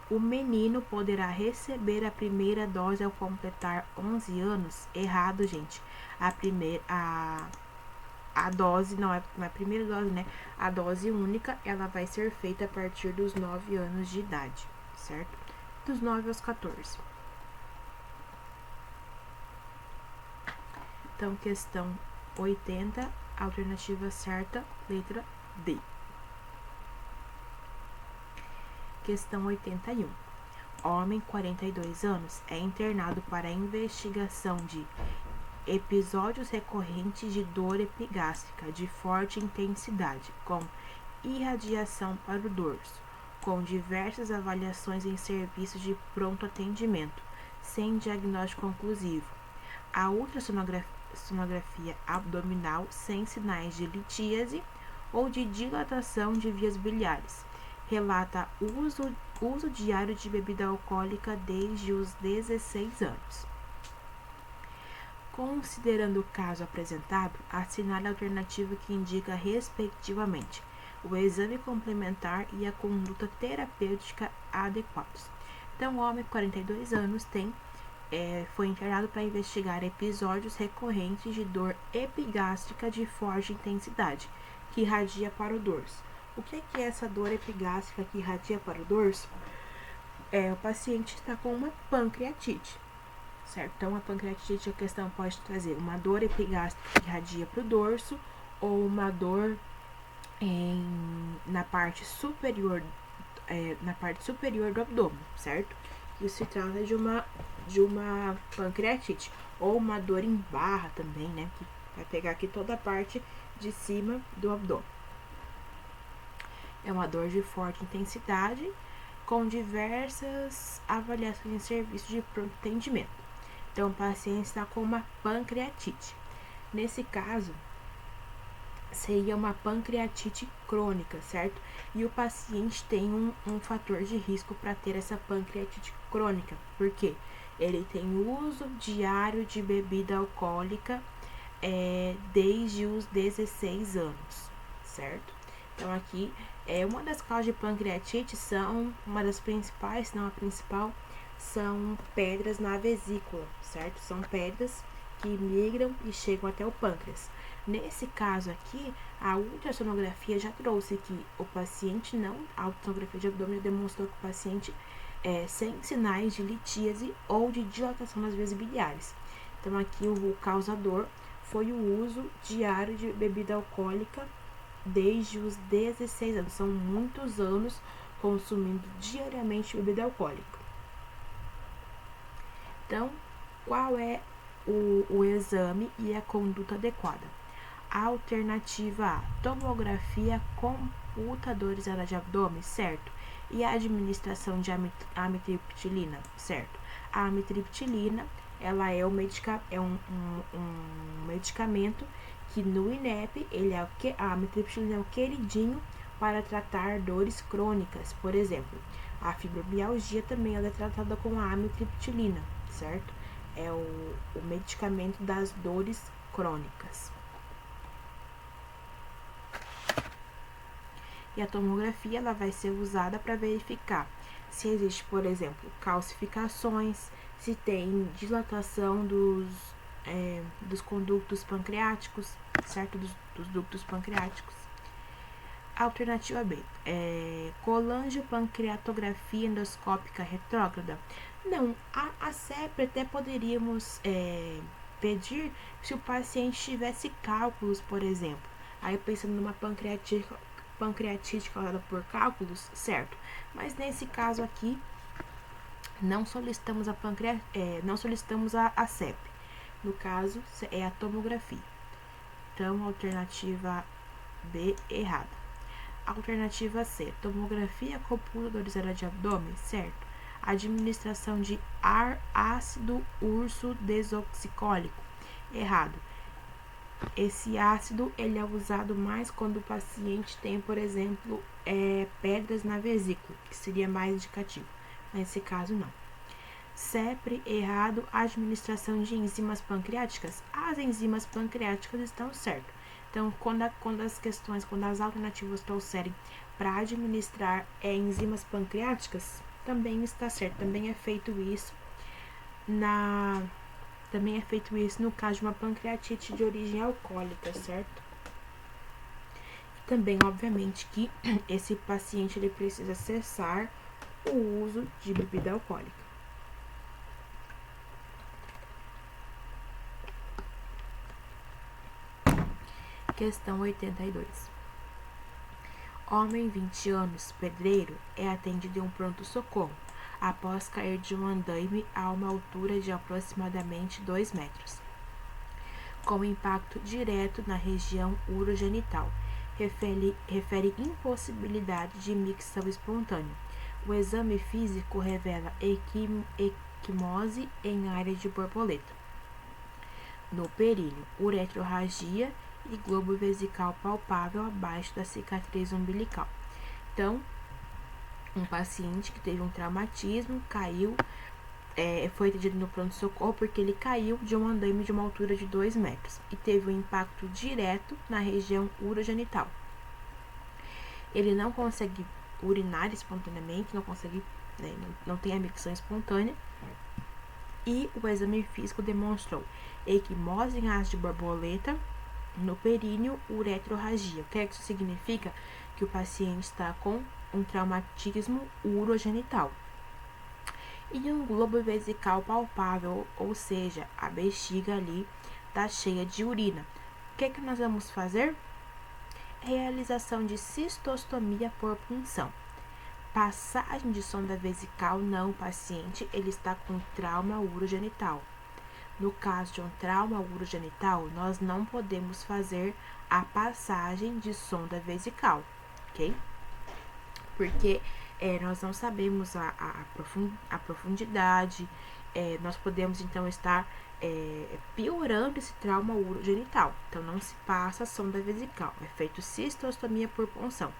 O menino poderá receber a primeira dose ao completar 11 anos? Errado, gente. A dose, não é a primeira dose, né? A dose única, ela vai ser feita a partir dos 9 anos de idade, certo? Dos 9 aos 14. Então, questão 80, alternativa certa, letra D. Questão 81. Homem, 42 anos, é internado para investigação de episódios recorrentes de dor epigástrica de forte intensidade, com irradiação para o dorso, com diversas avaliações em serviços de pronto atendimento, sem diagnóstico conclusivo. A ultrassonografia abdominal sem sinais de litíase ou de dilatação de vias biliares. Relata uso diário de bebida alcoólica desde os 16 anos. Considerando o caso apresentado, assinale a alternativa que indica, respectivamente, o exame complementar e a conduta terapêutica adequados. Então, o homem, 42 anos, foi internado para investigar episódios recorrentes de dor epigástrica de forte intensidade, que irradia para o dorso. O que é essa dor epigástrica que irradia para o dorso? O paciente está com uma pancreatite, certo? Então, a pancreatite, a questão pode trazer uma dor epigástrica que irradia para o dorso ou uma dor na parte superior do abdômen, certo? Isso se trata de uma pancreatite ou uma dor em barra também, né? Que vai pegar aqui toda a parte de cima do abdômen. É uma dor de forte intensidade com diversas avaliações em serviço de pronto atendimento. Então, o paciente está com uma pancreatite. Nesse caso, seria uma pancreatite crônica, certo? E o paciente tem um fator de risco para ter essa pancreatite crônica. Por quê? Ele tem uso diário de bebida alcoólica desde os 16 anos, certo? Então, aqui, uma das causas de pancreatite uma das principais, se não a principal, são pedras na vesícula, certo? São pedras que migram e chegam até o pâncreas. Nesse caso aqui, a ultrassonografia já trouxe que o paciente a ultrassonografia de abdômen demonstrou que o paciente sem sinais de litíase ou de dilatação das vias biliares. Então, aqui o causador foi o uso diário de bebida alcoólica desde os 16 anos. São muitos anos consumindo diariamente bebida alcoólica. Então, qual é o exame e a conduta adequada? Alternativa A, tomografia computadorizada de abdômen, certo? E a administração de amitriptilina, certo? A amitriptilina, ela é um medicamento que no INEP, a amitriptilina é o queridinho para tratar dores crônicas. Por exemplo, a fibromialgia também ela é tratada com a amitriptilina, certo? É o medicamento das dores crônicas. E a tomografia ela vai ser usada para verificar se existe, por exemplo, calcificações, se tem dilatação dos conductos pancreáticos, certo? Dos ductos pancreáticos. Alternativa B, colangiopancreatografia endoscópica retrógrada. Não, a CEP até poderíamos pedir se o paciente tivesse cálculos, por exemplo. Aí pensando numa pancreatite causada por cálculos, certo? Mas nesse caso aqui, não solicitamos a CEP. No caso, é a tomografia. Então, alternativa B, errada. Alternativa C, tomografia computadorizada de abdômen, certo? Administração de ácido urso desoxicólico, errado. Esse ácido ele é usado mais quando o paciente tem, por exemplo, pedras na vesícula, que seria mais indicativo. Nesse caso, não. CEPRE, errado. Administração de enzimas pancreáticas. As enzimas pancreáticas estão certas. Então, quando as alternativas trouxerem para administrar enzimas pancreáticas, também está certo. Também é feito isso no caso de uma pancreatite de origem alcoólica, certo? E também, obviamente, que esse paciente ele precisa cessar o uso de bebida alcoólica. Questão 82. Homem, 20 anos, pedreiro, é atendido em um pronto-socorro após cair de um andaime a uma altura de aproximadamente 2 metros, com impacto direto na região urogenital. Refere impossibilidade de micção espontânea. O exame físico revela equimose em área de borboleta no períneo, uretrorragia e globo vesical palpável abaixo da cicatriz umbilical. Então, um paciente que teve um traumatismo, caiu, foi atendido no pronto-socorro porque ele caiu de um andaime de uma altura de 2 metros e teve um impacto direto na região urogenital. Ele não consegue urinar espontaneamente, não tem a micção espontânea, e o exame físico demonstrou equimose em asa de borboleta no períneo, uretrorragia. O que é que isso significa? Que o paciente está com um traumatismo urogenital e um globo vesical palpável, ou seja, a bexiga ali está cheia de urina. O que é que nós vamos fazer? Realização de cistostomia por punção. Passagem de sonda vesical, não, o paciente ele está com trauma urogenital. No caso de um trauma urogenital, nós não podemos fazer a passagem de sonda vesical, ok? Porque nós não sabemos a profundidade, nós podemos então estar piorando esse trauma urogenital. Então, não se passa a sonda vesical, é feito cistostomia por punção.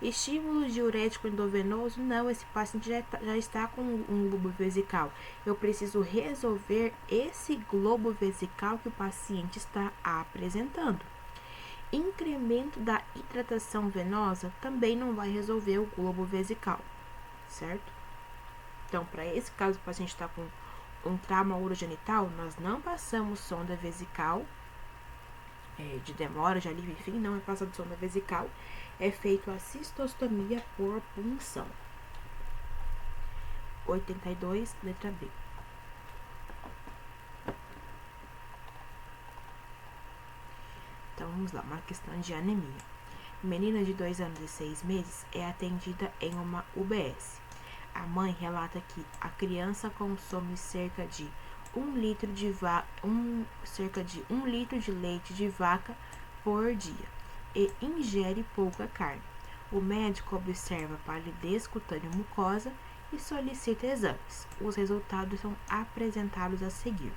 Estímulo diurético endovenoso, não, esse paciente já está com um globo vesical. Eu preciso resolver esse globo vesical que o paciente está apresentando. Incremento da hidratação venosa também não vai resolver o globo vesical, certo? Então, para esse caso, o paciente está com um trauma urogenital, nós não passamos sonda vesical, de demora, de alívio, enfim, não é passado sonda vesical, é feito a cistostomia por punção. 82, letra B. Então, vamos lá, uma questão de anemia. Menina de 2 anos e 6 meses é atendida em uma UBS. A mãe relata que a criança consome cerca de 1 litro de leite de vaca por dia e ingere pouca carne. O médico observa palidez cutânea mucosa e solicita exames. Os resultados são apresentados a seguir.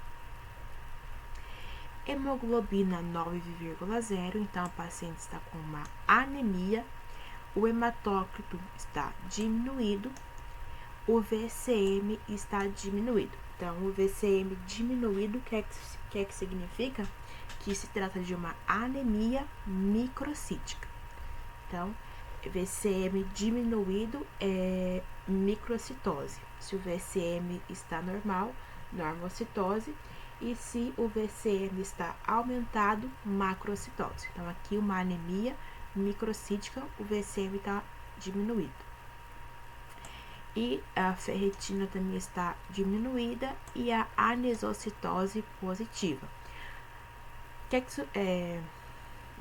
Hemoglobina 9,0, então a paciente está com uma anemia. o hematócrito está diminuído, o VCM está diminuído. Então, o VCM diminuído, o que significa? Que se trata de uma anemia microcítica. Então, VCM diminuído é microcitose. Se o VCM está normal, normocitose. E se o VCM está aumentado, macrocitose. Então, aqui uma anemia microcítica, o VCM está diminuído. E a ferritina também está diminuída e a anisocitose positiva.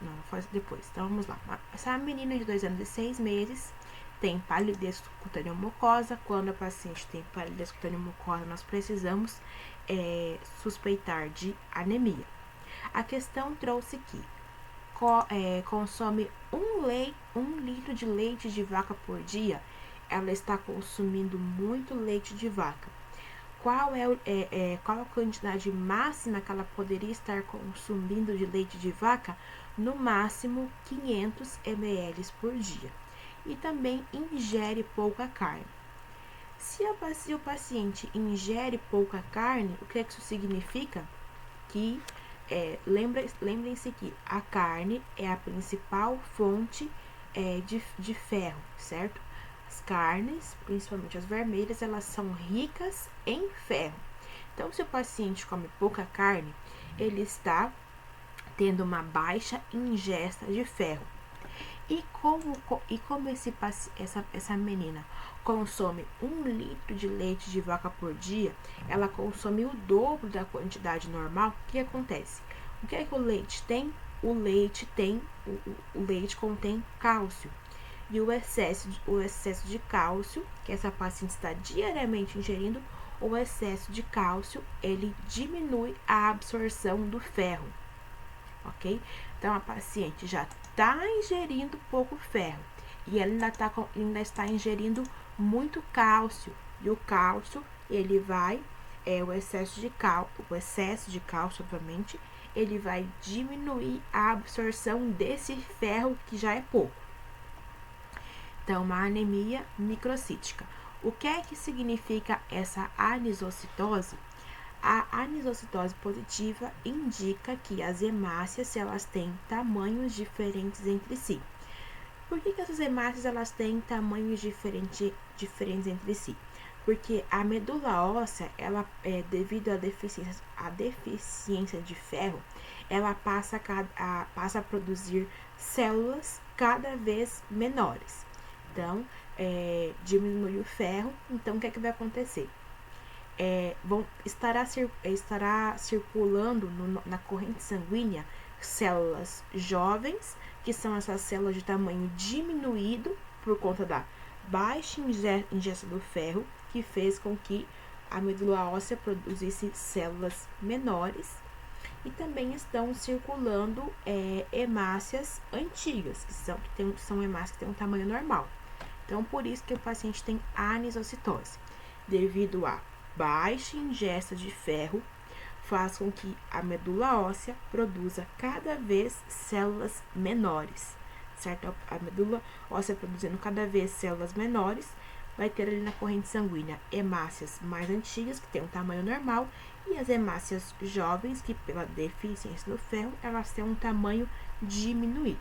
Não, faz depois. Então, vamos lá. Essa menina de 2 anos e 6 meses tem palidez cutânea mucosa. Quando a paciente tem palidez cutânea mucosa, nós precisamos suspeitar de anemia. A questão trouxe que consome 1 litro de leite de vaca por dia. Ela está consumindo muito leite de vaca. Qual a quantidade máxima que ela poderia estar consumindo de leite de vaca? No máximo 500 ml por dia. E também ingere pouca carne. Se o paciente ingere pouca carne, o que isso significa? Que lembrem-se que a carne é a principal fonte de ferro, certo? As carnes, principalmente as vermelhas, elas são ricas em ferro. Então, se o paciente come pouca carne, ele está tendo uma baixa ingesta de ferro. E como essa menina consome 1 litro de leite de vaca por dia, ela consome o dobro da quantidade normal, o que acontece? O que é que o leite tem? O leite contém cálcio. E o excesso de cálcio, que essa paciente está diariamente ingerindo, o excesso de cálcio, ele diminui a absorção do ferro, ok? Então, a paciente já está ingerindo pouco ferro e ela ainda está ingerindo muito cálcio. E o cálcio, ele vai, o excesso de cálcio, obviamente, ele vai diminuir a absorção desse ferro que já é pouco. Então, uma anemia microcítica. O que é que significa essa anisocitose? A anisocitose positiva indica que as hemácias, elas têm tamanhos diferentes entre si. Por que essas hemácias, elas têm tamanhos diferentes entre si? Porque a medula óssea, ela, devido à deficiência de ferro, ela passa a produzir células cada vez menores. Então, diminui o ferro. Então, o que é que vai acontecer? Estará circulando na corrente sanguínea células jovens, que são essas células de tamanho diminuído por conta da baixa ingesta do ferro, que fez com que a medula óssea produzisse células menores. E também estão circulando hemácias antigas, que são hemácias que têm um tamanho normal. Então, por isso que o paciente tem anisocitose. Devido à baixa ingesta de ferro, faz com que a medula óssea produza cada vez células menores, certo? A medula óssea produzindo cada vez células menores, vai ter ali na corrente sanguínea hemácias mais antigas, que têm um tamanho normal, e as hemácias jovens, que pela deficiência do ferro, elas têm um tamanho diminuído.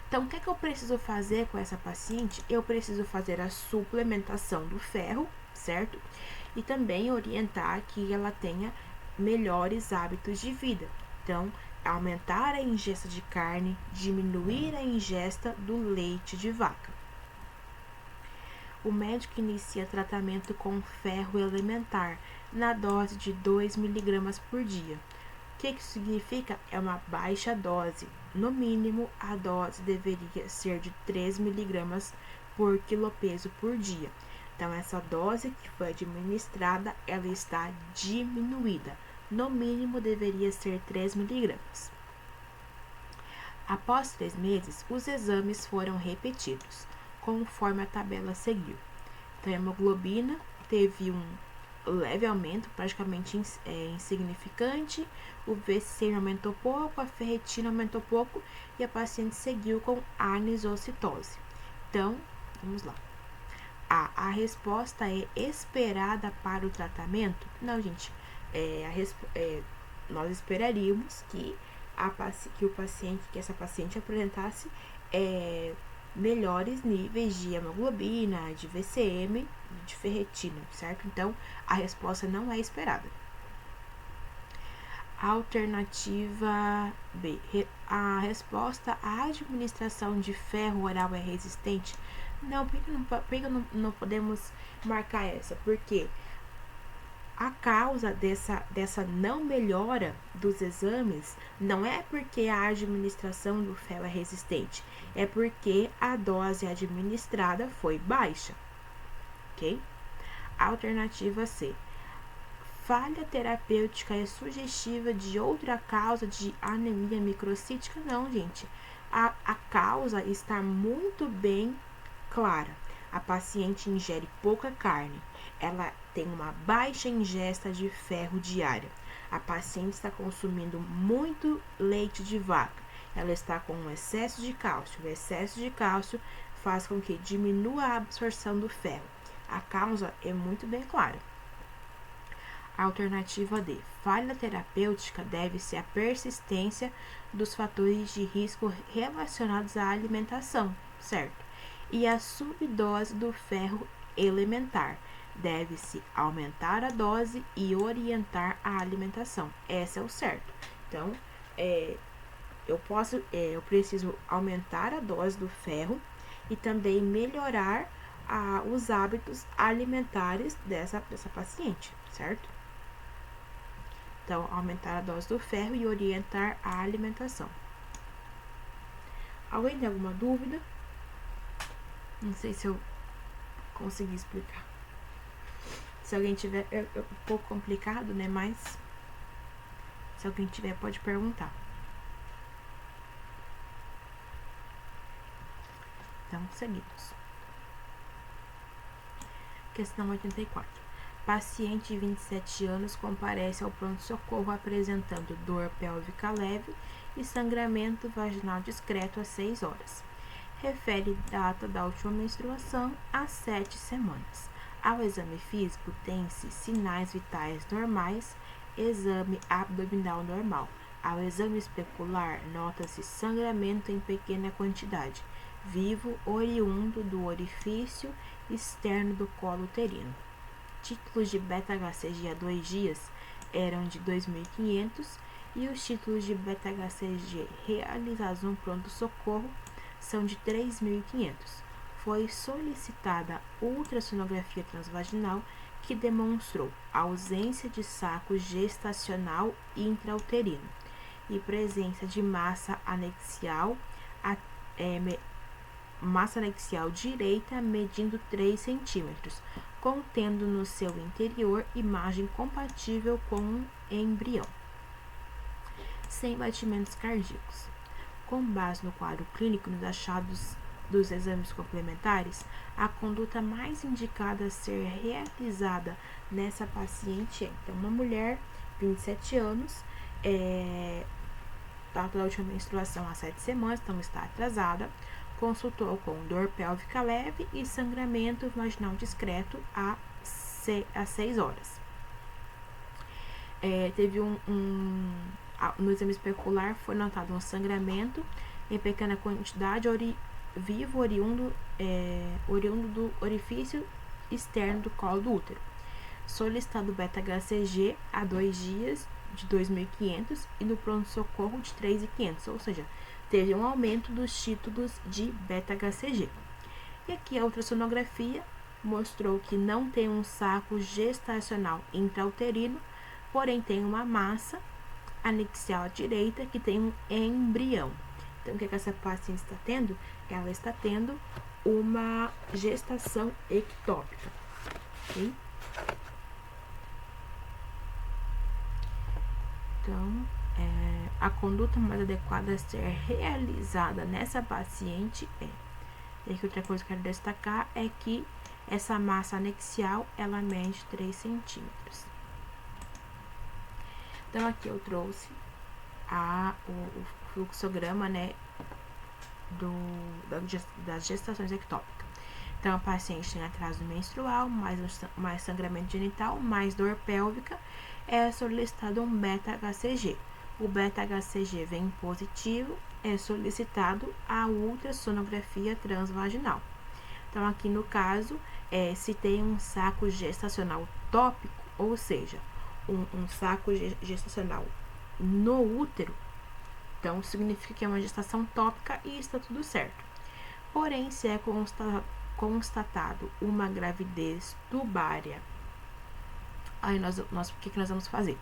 Então, o que é que eu preciso fazer com essa paciente? Eu preciso fazer a suplementação do ferro, certo? E também orientar que ela tenha melhores hábitos de vida. Então, aumentar a ingesta de carne, diminuir a ingesta do leite de vaca. O médico inicia tratamento com ferro elementar na dose de 2 mg por dia. O que isso significa? É uma baixa dose. No mínimo, a dose deveria ser de 3 mg por quilopeso por dia. Então, essa dose que foi administrada, ela está diminuída. No mínimo, deveria ser 3 mg. Após 3 meses, os exames foram repetidos, conforme a tabela a seguir. Então, a hemoglobina teve um leve aumento, praticamente insignificante. O VCM aumentou pouco, a ferritina aumentou pouco e a paciente seguiu com anisocitose. Então, vamos lá. A resposta é esperada para o tratamento? Não, gente. Nós esperaríamos que essa paciente apresentasse melhores níveis de hemoglobina, de VCM, de ferritina, certo? Então, a resposta não é esperada. Alternativa B. A resposta à administração de ferro oral é resistente? Não, por que não podemos marcar essa? Porque a causa dessa não melhora dos exames não é porque a administração do ferro é resistente, é porque a dose administrada foi baixa, ok? Alternativa C. Falha terapêutica é sugestiva de outra causa de anemia microcítica? Não, gente. A causa está muito bem clara. A paciente ingere pouca carne. Ela tem uma baixa ingesta de ferro diária. A paciente está consumindo muito leite de vaca. Ela está com um excesso de cálcio. O excesso de cálcio faz com que diminua a absorção do ferro. A causa é muito bem clara. Alternativa D. Falha terapêutica deve-se à persistência dos fatores de risco relacionados à alimentação, certo? E a subdose do ferro elementar. Deve-se aumentar a dose e orientar a alimentação. Esse é o certo. Então, eu preciso aumentar a dose do ferro e também melhorar os hábitos alimentares dessa paciente, certo? Então, aumentar a dose do ferro e orientar a alimentação. Alguém tem alguma dúvida? Não sei se eu consegui explicar. Se alguém tiver, é um pouco complicado, né? Mas se alguém tiver, pode perguntar. Então, seguimos. Questão 84. Paciente de 27 anos comparece ao pronto-socorro apresentando dor pélvica leve e sangramento vaginal discreto às 6 horas. Refere data da última menstruação às 7 semanas. Ao exame físico, tem-se sinais vitais normais, exame abdominal normal. Ao exame especular, nota-se sangramento em pequena quantidade, vivo, oriundo do orifício externo do colo uterino. Títulos de beta-HCG há 2 dias eram de 2.500 e os títulos de beta-HCG realizados no pronto-socorro são de 3.500. Foi solicitada ultrassonografia transvaginal que demonstrou ausência de saco gestacional intrauterino e presença de massa anexial direita medindo 3 centímetros, contendo no seu interior imagem compatível com um embrião, sem batimentos cardíacos. Com base no quadro clínico e nos achados dos exames complementares, a conduta mais indicada a ser realizada nessa paciente é, então, uma mulher, 27 anos, data da última menstruação há 7 semanas, então está atrasada, consultou com dor pélvica leve e sangramento vaginal discreto às 6 horas. Teve no exame especular foi notado um sangramento em pequena quantidade vivo oriundo do orifício externo do colo do útero. Solicitado beta-HCG há 2 dias de 2.500 e no pronto-socorro de 3.500, ou seja, teve um aumento dos títulos de beta-HCG. E aqui a ultrassonografia mostrou que não tem um saco gestacional intrauterino, porém tem uma massa anexial à direita que tem um embrião. Então, o que essa paciente está tendo? Ela está tendo uma gestação ectópica. Ok? Então, a conduta mais adequada a ser realizada nessa paciente E aqui outra coisa que eu quero destacar é que essa massa anexial, ela mede 3 centímetros. Então, aqui eu trouxe o fluxograma, né, das gestações ectópicas. Então, a paciente tem atraso menstrual, mais sangramento genital, mais dor pélvica, é solicitado um beta-HCG. O beta-HCG vem positivo, é solicitado a ultrassonografia transvaginal. Então, aqui no caso, se tem um saco gestacional tópico, ou seja, um saco gestacional no útero, então significa que é uma gestação tópica e está tudo certo. Porém, se é constatado uma gravidez tubária, aí o que nós vamos fazer?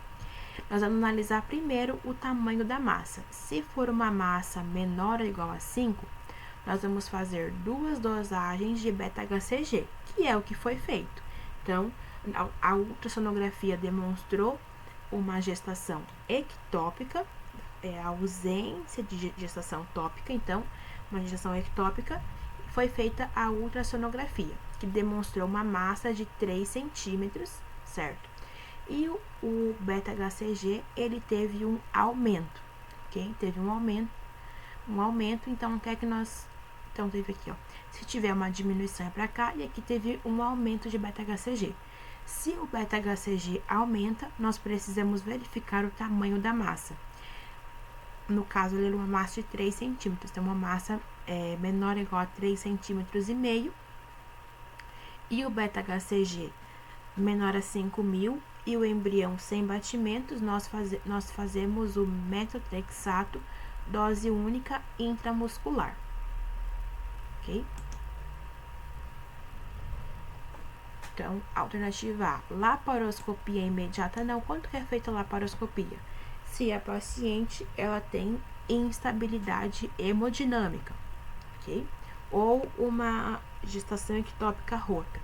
Nós vamos analisar primeiro o tamanho da massa. Se for uma massa menor ou igual a 5, nós vamos fazer 2 dosagens de beta-HCG, que é o que foi feito. Então, a ultrassonografia demonstrou uma gestação ectópica, a ausência de gestação tópica, então, uma gestação ectópica, foi feita a ultrassonografia, que demonstrou uma massa de 3 centímetros, certo? E o beta-HCG, ele teve um aumento, ok? Teve um aumento, então, o que é que nós... Então, teve aqui, ó, se tiver uma diminuição é para cá, e aqui teve um aumento de beta-HCG. Se o beta-HCG aumenta, nós precisamos verificar o tamanho da massa. No caso, ele era uma massa de 3 centímetros, então, uma massa menor ou igual a 3,5 centímetros, e o beta-HCG menor a 5.000, e o embrião sem batimentos, nós fazemos o metotrexato, dose única intramuscular, ok? Então, alternativa A, laparoscopia imediata não. Quando que é feita a laparoscopia? Se a paciente, ela tem instabilidade hemodinâmica, ok? Ou uma gestação ectópica rota.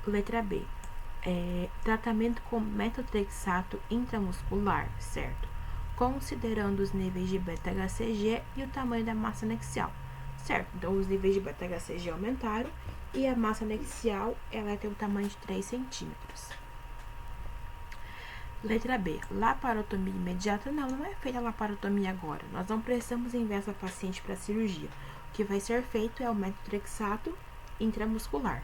Letra B, tratamento com metotrexato intramuscular, certo? Considerando os níveis de beta-HCG e o tamanho da massa anexial, certo? Então, os níveis de beta-HCG aumentaram e a massa anexial, ela tem o tamanho de 3 centímetros. Letra B, laparotomia imediata. Não é feita a laparotomia agora. Nós não precisamos enviar essa paciente para cirurgia. O que vai ser feito é o metotrexato intramuscular.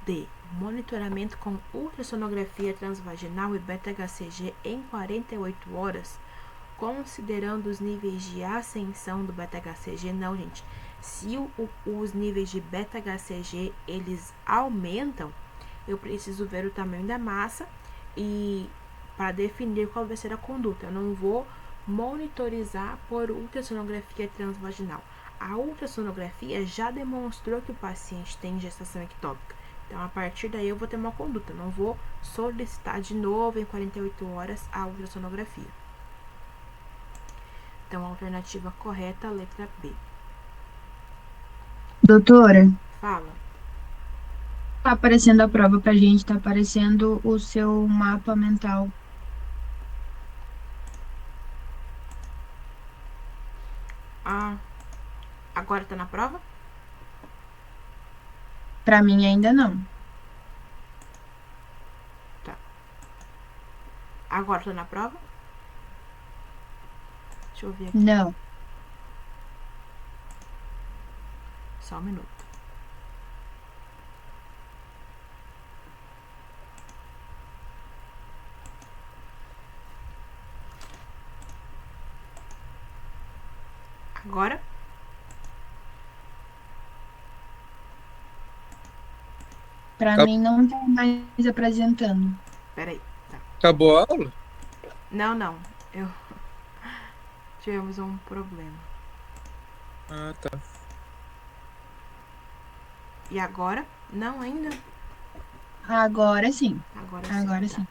D, monitoramento com ultrassonografia transvaginal e beta-HCG em 48 horas, considerando os níveis de ascensão do beta-HCG. Não, gente. Se os níveis de beta-HCG, eles aumentam, eu preciso ver o tamanho da massa e para definir qual vai ser a conduta. Eu não vou monitorizar por ultrassonografia transvaginal. A ultrassonografia já demonstrou que o paciente tem gestação ectópica. Então, a partir daí, eu vou ter uma conduta. Não vou solicitar de novo em 48 horas a ultrassonografia. Então, a alternativa correta, letra B. Doutora, Fala. tá aparecendo a prova pra gente, tá aparecendo o seu mapa mental. Agora tá na prova? Pra mim ainda não. Tá. Agora tá na prova? Deixa eu ver aqui. Não. Só um minuto. Agora? Pra mim não tá mais apresentando. Peraí. Tá. Acabou a aula? Não. Tivemos um problema. Ah, tá. E agora? Não ainda? Agora sim. Agora sim. Sim. Tá.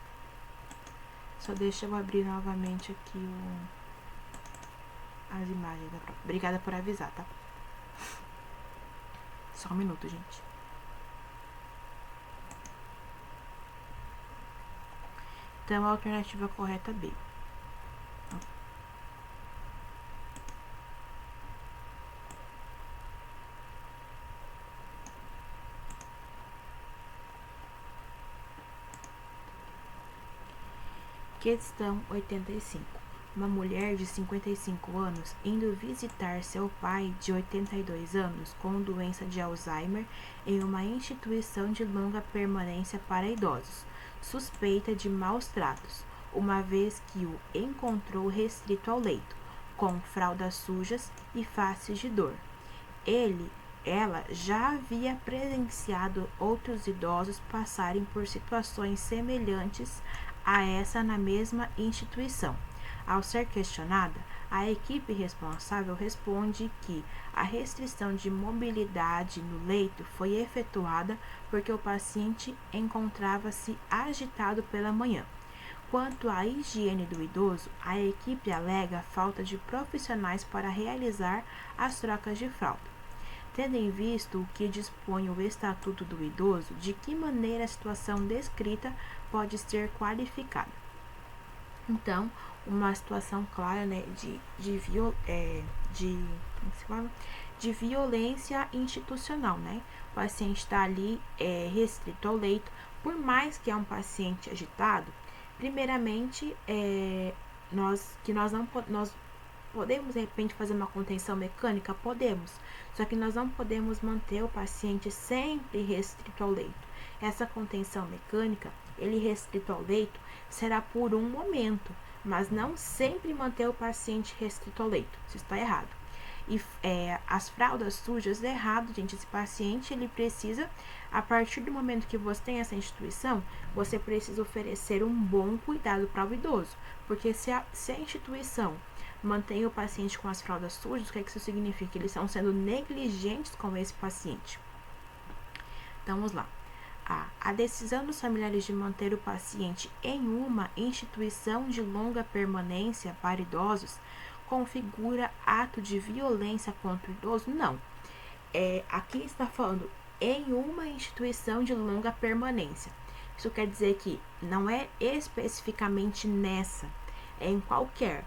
Só deixa eu abrir novamente aqui as imagens da prova. Obrigada por avisar, tá? Só um minuto, gente. Então, a alternativa correta B. Questão 85. Uma mulher de 55 anos indo visitar seu pai de 82 anos com doença de Alzheimer em uma instituição de longa permanência para idosos, suspeita de maus tratos, uma vez que o encontrou restrito ao leito, com fraldas sujas e faces de dor. Ela já havia presenciado outros idosos passarem por situações semelhantes a essa na mesma instituição. Ao ser questionada, a equipe responsável responde que a restrição de mobilidade no leito foi efetuada porque o paciente encontrava-se agitado pela manhã. Quanto à higiene do idoso, a equipe alega falta de profissionais para realizar as trocas de fralda. Tendo em vista o que dispõe o Estatuto do Idoso, de que maneira a situação descrita pode ser qualificada? Então, uma situação clara, né, de violência institucional, né? O paciente está ali restrito ao leito, por mais que é um paciente agitado. Primeiramente, nós podemos, de repente, fazer uma contenção mecânica? Podemos. Só que nós não podemos manter o paciente sempre restrito ao leito. Essa contenção mecânica, ele restrito ao leito, será por um momento, mas não sempre manter o paciente restrito ao leito. Isso está errado. E as fraldas sujas é errado, gente. Esse paciente, ele precisa, a partir do momento que você tem essa instituição, você precisa oferecer um bom cuidado para o idoso. Porque se a instituição mantém o paciente com as fraldas sujas, o que isso significa? Eles estão sendo negligentes com esse paciente. Então, vamos lá. A decisão dos familiares de manter o paciente em uma instituição de longa permanência para idosos configura ato de violência contra o idoso? Não. Aqui está falando em uma instituição de longa permanência. Isso quer dizer que não é especificamente nessa, é em qualquer.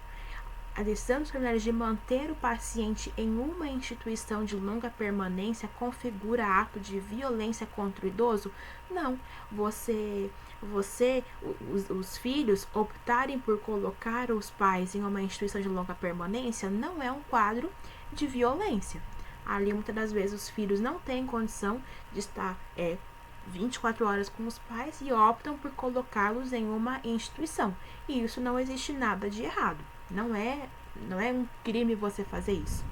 A decisão dos familiares de manter o paciente em uma instituição de longa permanência configura ato de violência contra o idoso? Não. Os filhos optarem por colocar os pais em uma instituição de longa permanência não é um quadro de violência. Ali, muitas das vezes, os filhos não têm condição de estar 24 horas com os pais e optam por colocá-los em uma instituição. E isso não existe nada de errado. Não é um crime você fazer isso.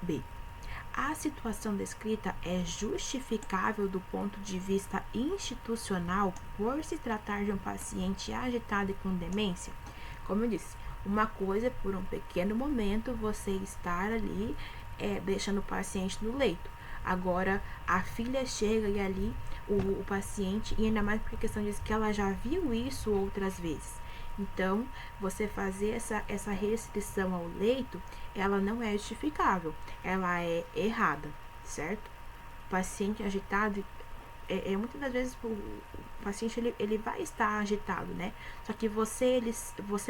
B. A situação descrita é justificável do ponto de vista institucional por se tratar de um paciente agitado e com demência? Como eu disse, uma coisa é por um pequeno momento você estar ali deixando o paciente no leito. Agora, a filha chega e ali o paciente, e ainda mais porque a questão diz que ela já viu isso outras vezes. Então, você fazer essa restrição ao leito, ela não é justificável, ela é errada, certo? O paciente agitado, muitas das vezes o paciente ele vai estar agitado, né? Só que você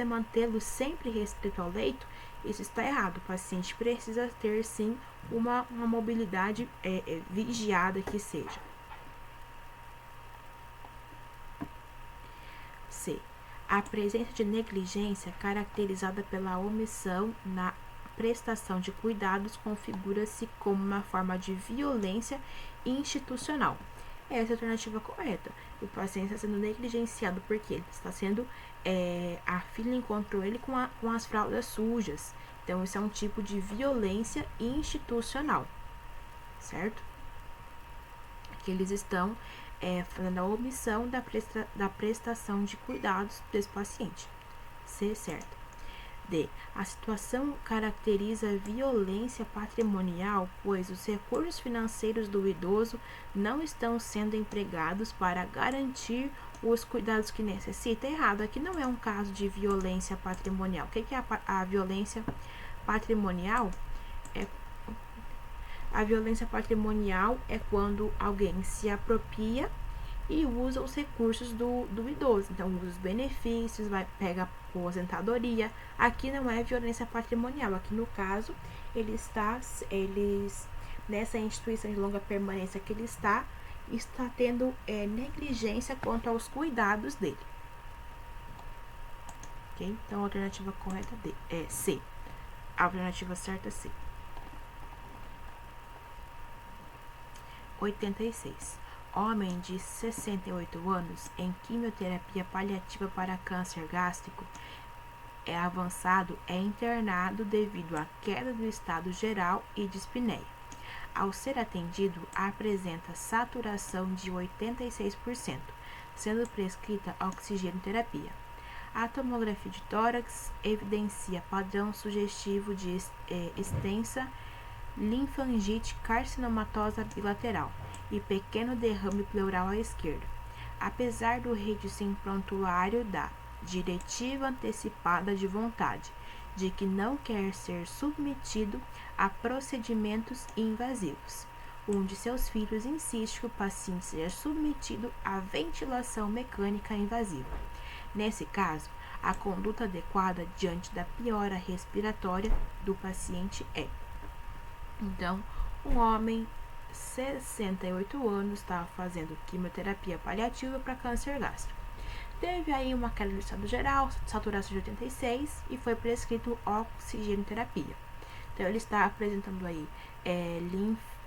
mantê-lo sempre restrito ao leito, isso está errado. O paciente precisa ter, sim, uma mobilidade vigiada que seja. C. A presença de negligência caracterizada pela omissão na prestação de cuidados configura-se como uma forma de violência institucional. Essa é a alternativa correta. O paciente está sendo negligenciado porque ele está sendo... a filha encontrou ele com as fraldas sujas. Então, isso é um tipo de violência institucional, certo? Que eles estão fazendo a omissão da prestação de cuidados desse paciente. C, certo. D. A situação caracteriza violência patrimonial, pois os recursos financeiros do idoso não estão sendo empregados para garantir os cuidados que necessita. Errado, aqui não é um caso de violência patrimonial. O que é a violência patrimonial? A violência patrimonial é quando alguém se apropria e usa os recursos do idoso. Então, usa os benefícios, pega a aposentadoria. Aqui não é violência patrimonial. Aqui, no caso, nessa instituição de longa permanência que ele está, está tendo negligência quanto aos cuidados dele. Ok? Então, a alternativa correta é C. A alternativa certa é C. 86. Homem de 68 anos em quimioterapia paliativa para câncer gástrico avançado é internado devido à queda do estado geral e dispneia. Ao ser atendido, apresenta saturação de 86%, sendo prescrita oxigenoterapia. A tomografia de tórax evidencia padrão sugestivo de extensa linfangite carcinomatosa bilateral e pequeno derrame pleural à esquerda. Apesar do registro em prontuário da diretiva antecipada de vontade, de que não quer ser submetido a procedimentos invasivos. Um de seus filhos insiste que o paciente seja submetido à ventilação mecânica invasiva. Nesse caso, a conduta adequada diante da piora respiratória do paciente é: então, um homem, 68 anos, estava fazendo quimioterapia paliativa para câncer gástrico. Teve aí uma queda do estado geral, saturação de 86 e foi prescrito oxigenoterapia. Então, ele está apresentando aí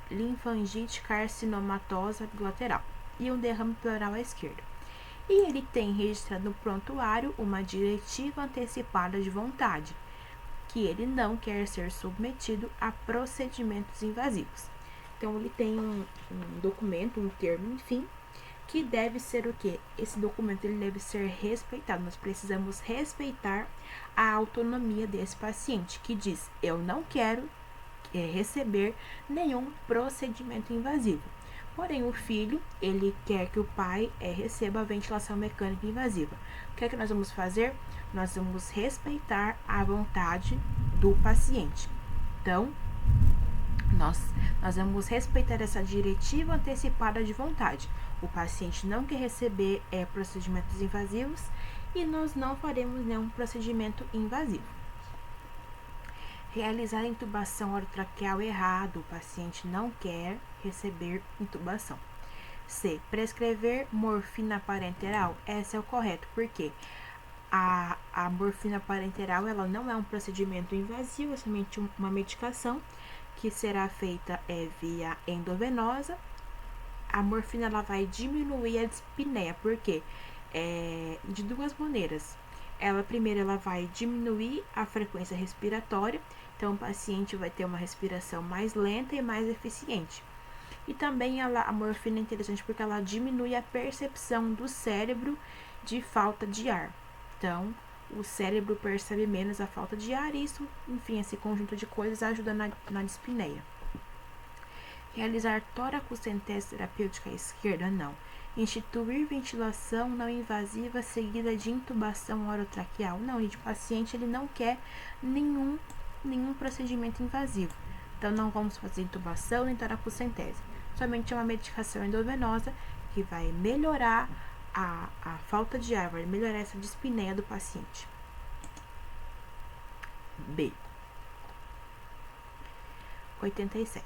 linfangite carcinomatosa bilateral e um derrame pleural à esquerda. E ele tem registrado no prontuário uma diretiva antecipada de vontade, que ele não quer ser submetido a procedimentos invasivos. Então, ele tem um documento, um termo, enfim, que deve ser o quê? Esse documento ele deve ser respeitado. Nós precisamos respeitar a autonomia desse paciente, que diz: eu não quero receber nenhum procedimento invasivo. Porém, o filho, ele quer que o pai receba a ventilação mecânica invasiva. O que é que nós vamos fazer? Nós vamos respeitar a vontade do paciente. Então, nós vamos respeitar essa diretiva antecipada de vontade. O paciente não quer receber procedimentos invasivos e nós não faremos nenhum procedimento invasivo. Realizar intubação orotraqueal errado. O paciente não quer receber intubação. C. Prescrever morfina parenteral. Esse é o correto, porque a morfina parenteral ela não é um procedimento invasivo, é somente uma medicação que será feita via endovenosa. A morfina ela vai diminuir a dispneia, porque de duas maneiras. Primeiro, ela vai diminuir a frequência respiratória, então o paciente vai ter uma respiração mais lenta e mais eficiente. E também a morfina é interessante porque ela diminui a percepção do cérebro de falta de ar. Então, o cérebro percebe menos a falta de ar e isso, enfim, esse conjunto de coisas ajuda na dispneia. Realizar toracocentese terapêutica à esquerda, não. Instituir ventilação não invasiva seguida de intubação orotraqueal. Não, gente, o paciente ele não quer nenhum procedimento invasivo. Então, não vamos fazer intubação nem toracocentese. Somente uma medicação endovenosa que vai melhorar a falta de ar, vai melhorar essa dispneia do paciente. B. 87.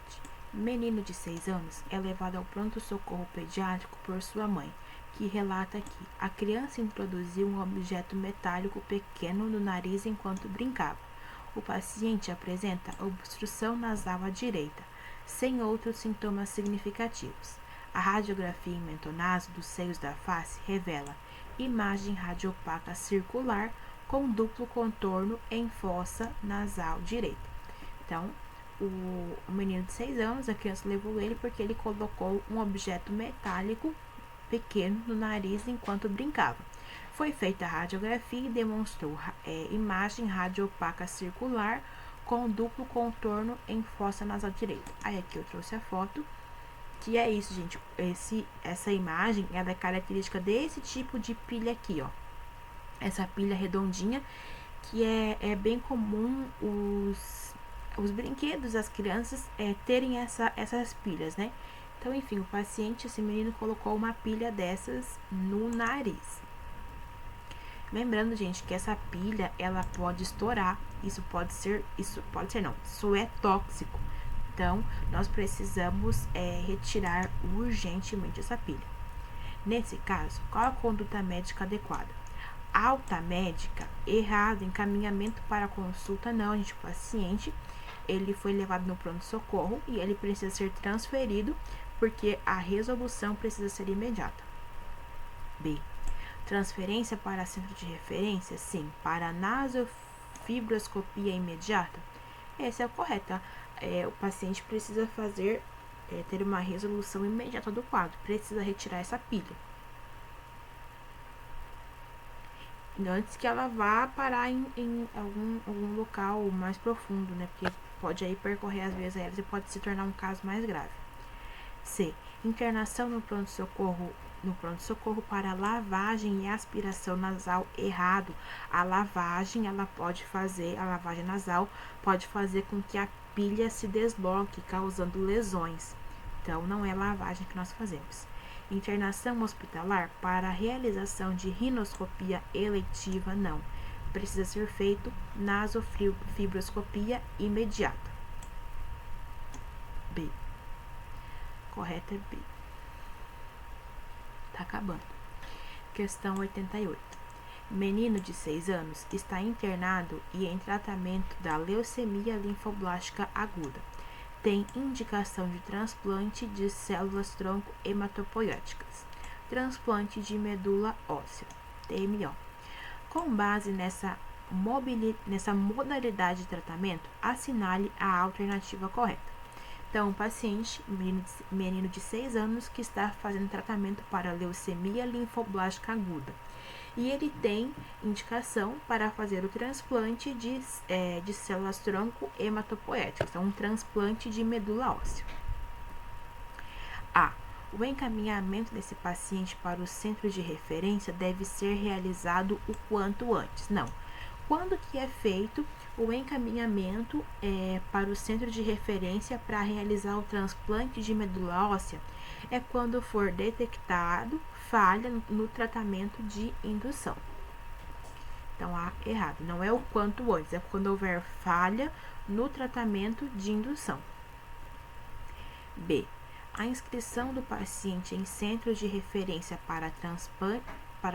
Menino de 6 anos é levado ao pronto-socorro pediátrico por sua mãe, que relata que a criança introduziu um objeto metálico pequeno no nariz enquanto brincava. O paciente apresenta obstrução nasal à direita, sem outros sintomas significativos. A radiografia em mentonaso dos seios da face revela imagem radiopaca circular com duplo contorno em fossa nasal direita. Então, o menino de 6 anos, a criança levou ele porque ele colocou um objeto metálico pequeno no nariz enquanto brincava. Foi feita a radiografia e demonstrou imagem radiopaca circular com duplo contorno em fossa nasal direita. Aí aqui eu trouxe a foto, que é isso, gente. Essa imagem ela é característica desse tipo de pilha aqui, ó. Essa pilha redondinha, que é bem comum os brinquedos, as crianças terem essas pilhas, né? Então, enfim, o paciente, esse menino, colocou uma pilha dessas no nariz. Lembrando, gente, que essa pilha, ela pode estourar. Isso é tóxico. Então, nós precisamos retirar urgentemente essa pilha. Nesse caso, qual a conduta médica adequada? Alta médica, errado, encaminhamento para consulta não, gente, o paciente, ele foi levado no pronto-socorro e ele precisa ser transferido porque a resolução precisa ser imediata. B. Transferência para centro de referência? Sim. Para nasofibroscopia imediata? Esse é o correto, tá? O paciente precisa ter uma resolução imediata do quadro, precisa retirar essa pilha. Antes que ela vá parar em algum local mais profundo, né? Porque pode aí percorrer as vias aéreas e pode se tornar um caso mais grave. C. Internação no pronto-socorro para lavagem e aspiração nasal errado. A lavagem nasal pode fazer com que a pilha se desloque, causando lesões. Então, não é lavagem que nós fazemos. Internação hospitalar para realização de rinoscopia eletiva, não. Precisa ser feito nasofibroscopia imediata. B. Correto é B. Tá acabando. Questão 88. Menino de 6 anos está internado e em tratamento da leucemia linfoblástica aguda. Tem indicação de transplante de células tronco hematopoéticas. Transplante de medula óssea, TMO. Com base nessa modalidade de tratamento, assinale a alternativa correta. Então, o paciente, menino de 6 anos, que está fazendo tratamento para leucemia linfoblástica aguda. E ele tem indicação para fazer o transplante de células tronco hematopoéticas, então um transplante de medula óssea. A. O encaminhamento desse paciente para o centro de referência deve ser realizado o quanto antes. Não. Quando que é feito o encaminhamento para o centro de referência para realizar o transplante de medula óssea? É quando for detectado falha no tratamento de indução. Então, A, errado. Não é o quanto antes, é quando houver falha no tratamento de indução. B. A inscrição do paciente em centro de referência para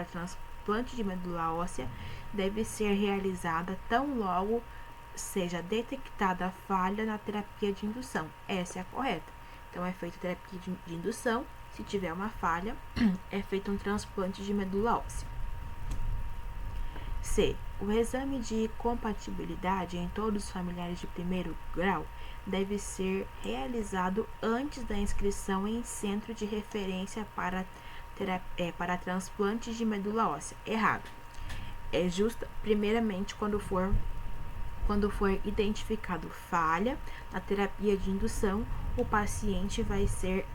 transplante de medula óssea deve ser realizada tão logo seja detectada a falha na terapia de indução. Essa é a correta. Então, é feita terapia de indução. Se tiver uma falha, é feito um transplante de medula óssea. C. O exame de compatibilidade em todos os familiares de primeiro grau deve ser realizado antes da inscrição em centro de referência para transplante de medula óssea. Errado. É justo, primeiramente, quando for identificado falha na terapia de indução, o paciente vai ser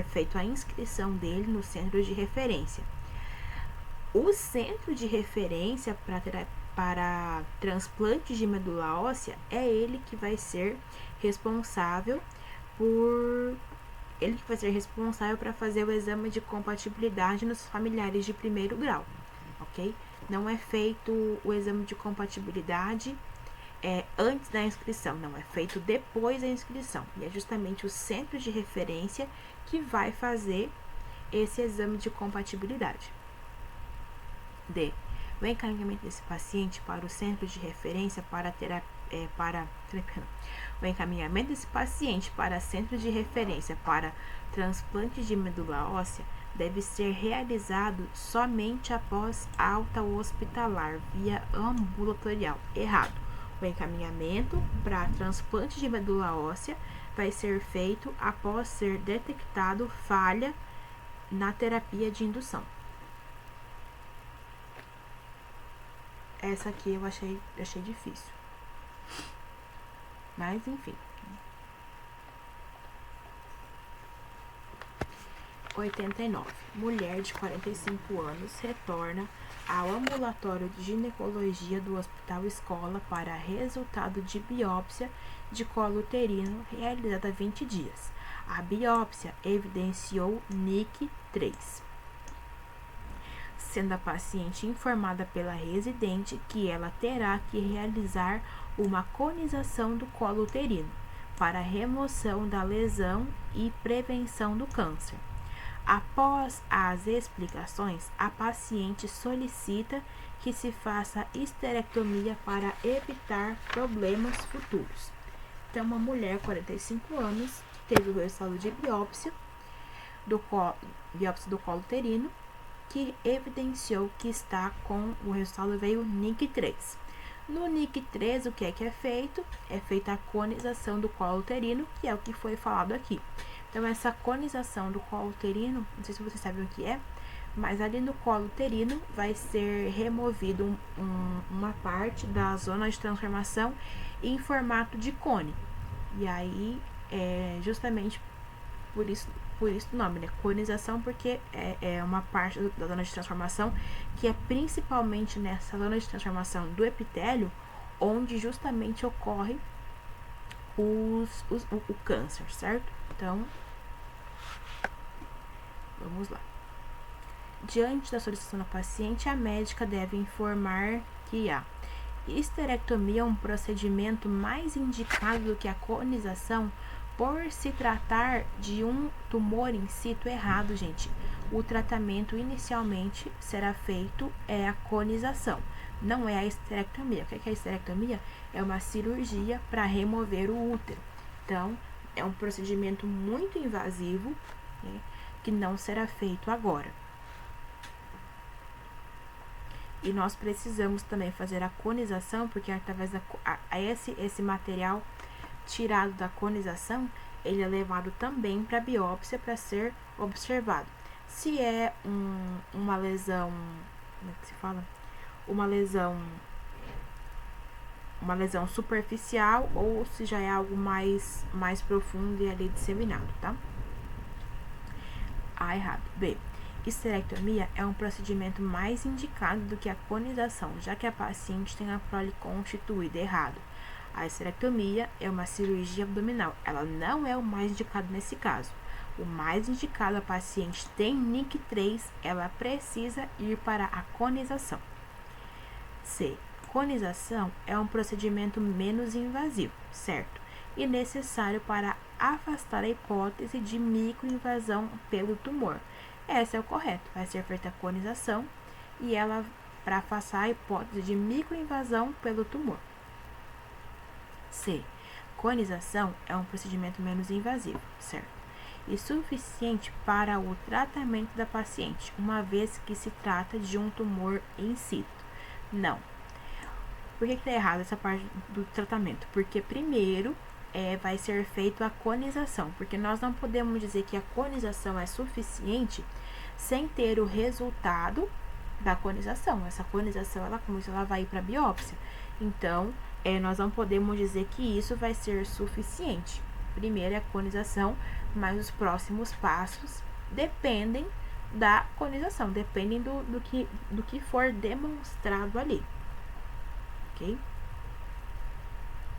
feita a inscrição dele no centro de referência. O centro de referência para transplante de medula óssea é ele que vai ser responsável para fazer o exame de compatibilidade nos familiares de primeiro grau, ok? Não é feito o exame de compatibilidade antes da inscrição, não, é feito depois da inscrição. E é justamente o centro de referência que vai fazer esse exame de compatibilidade. D. O encaminhamento desse paciente para o centro de referência o encaminhamento desse paciente para centro de referência para transplante de medula óssea deve ser realizado somente após alta hospitalar via ambulatorial. Errado. O encaminhamento para transplante de medula óssea vai ser feito após ser detectado falha na terapia de indução. Essa aqui eu achei difícil. Mas, enfim. 89. Mulher de 45 anos retorna ao ambulatório de ginecologia do Hospital Escola para resultado de biópsia de colo uterino realizada há 20 dias. A biópsia evidenciou NIC 3. Sendo a paciente informada pela residente que ela terá que realizar uma conização do colo uterino para remoção da lesão e prevenção do câncer. Após as explicações, a paciente solicita que se faça histerectomia para evitar problemas futuros. Então, uma mulher, 45 anos, teve o resultado de biópsia do colo uterino, que evidenciou que está com o resultado veio NIC3. No NIC3, o que é feito? É feita a conização do colo uterino, que é o que foi falado aqui. Então, essa conização do colo uterino, não sei se vocês sabem o que é, mas ali no colo uterino vai ser removido uma parte da zona de transformação em formato de cone. E aí, justamente por isso o nome, né? Conização, porque é uma parte da zona de transformação que é principalmente nessa zona de transformação do epitélio, onde justamente ocorre o câncer, certo? Então, vamos lá. Diante da solicitação da paciente, a médica deve informar que a histerectomia é um procedimento mais indicado do que a conização por se tratar de um tumor in situ errado, gente. O tratamento inicialmente será feito a conização, não é a histerectomia. O que é a histerectomia? É uma cirurgia para remover o útero. Então, é um procedimento muito invasivo, né, que não será feito agora. E nós precisamos também fazer a conização, porque através esse material tirado da conização, ele é levado também para biópsia para ser observado. Se é uma lesão, como é que se fala? Uma lesão superficial, ou se já é algo mais profundo e ali disseminado, tá? A errado. B. Histerectomia é um procedimento mais indicado do que a conização, já que a paciente tem a prole constituída errado. A histerectomia é uma cirurgia abdominal, ela não é o mais indicado nesse caso. O mais indicado, a paciente tem NIC3, ela precisa ir para a conização. C. Conização é um procedimento menos invasivo, certo? E necessário para afastar a hipótese de microinvasão pelo tumor. Esse é o correto, vai ser feita a conização e ela para afastar a hipótese de microinvasão pelo tumor. C. Conização é um procedimento menos invasivo, certo? E suficiente para o tratamento da paciente, uma vez que se trata de um tumor in situ. Não. Por que está errado essa parte do tratamento? Porque primeiro vai ser feito a conização, porque nós não podemos dizer que a conização é suficiente sem ter o resultado da conização. Essa conização, ela vai ir para biópsia. Então, nós não podemos dizer que isso vai ser suficiente. Primeiro é a conização, mas os próximos passos dependem da conização, dependem do que for demonstrado ali. Ok?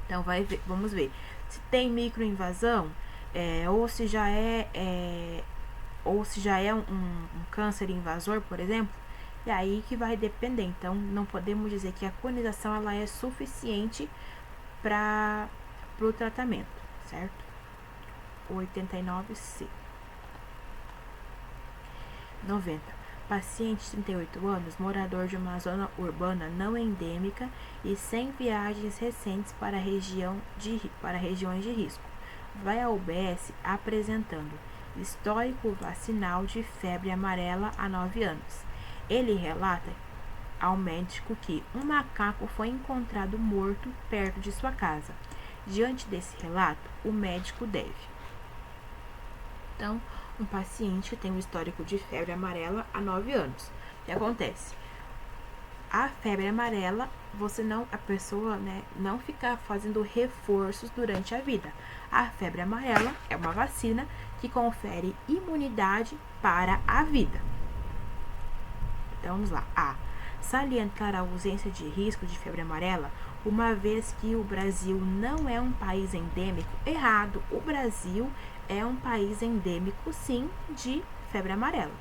Então, vamos ver. Se tem microinvasão, ou se já é um câncer invasor, por exemplo, é aí que vai depender. Então, não podemos dizer que a conização ela é suficiente para o tratamento, certo? 89C. 90. Paciente de 38 anos, morador de uma zona urbana não endêmica e sem viagens recentes para regiões de risco. Vai ao UBS apresentando histórico vacinal de febre amarela há 9 anos. Ele relata ao médico que um macaco foi encontrado morto perto de sua casa. Diante desse relato, o médico deve. Então, um paciente tem um histórico de febre amarela há 9 anos. O que acontece? A febre amarela, a pessoa, não fica fazendo reforços durante a vida. A febre amarela é uma vacina que confere imunidade para a vida. Então, vamos lá. A. Salientar a ausência de risco de febre amarela, uma vez que o Brasil não é um país endêmico. Errado. O Brasil é um país endêmico, sim, de febre amarela.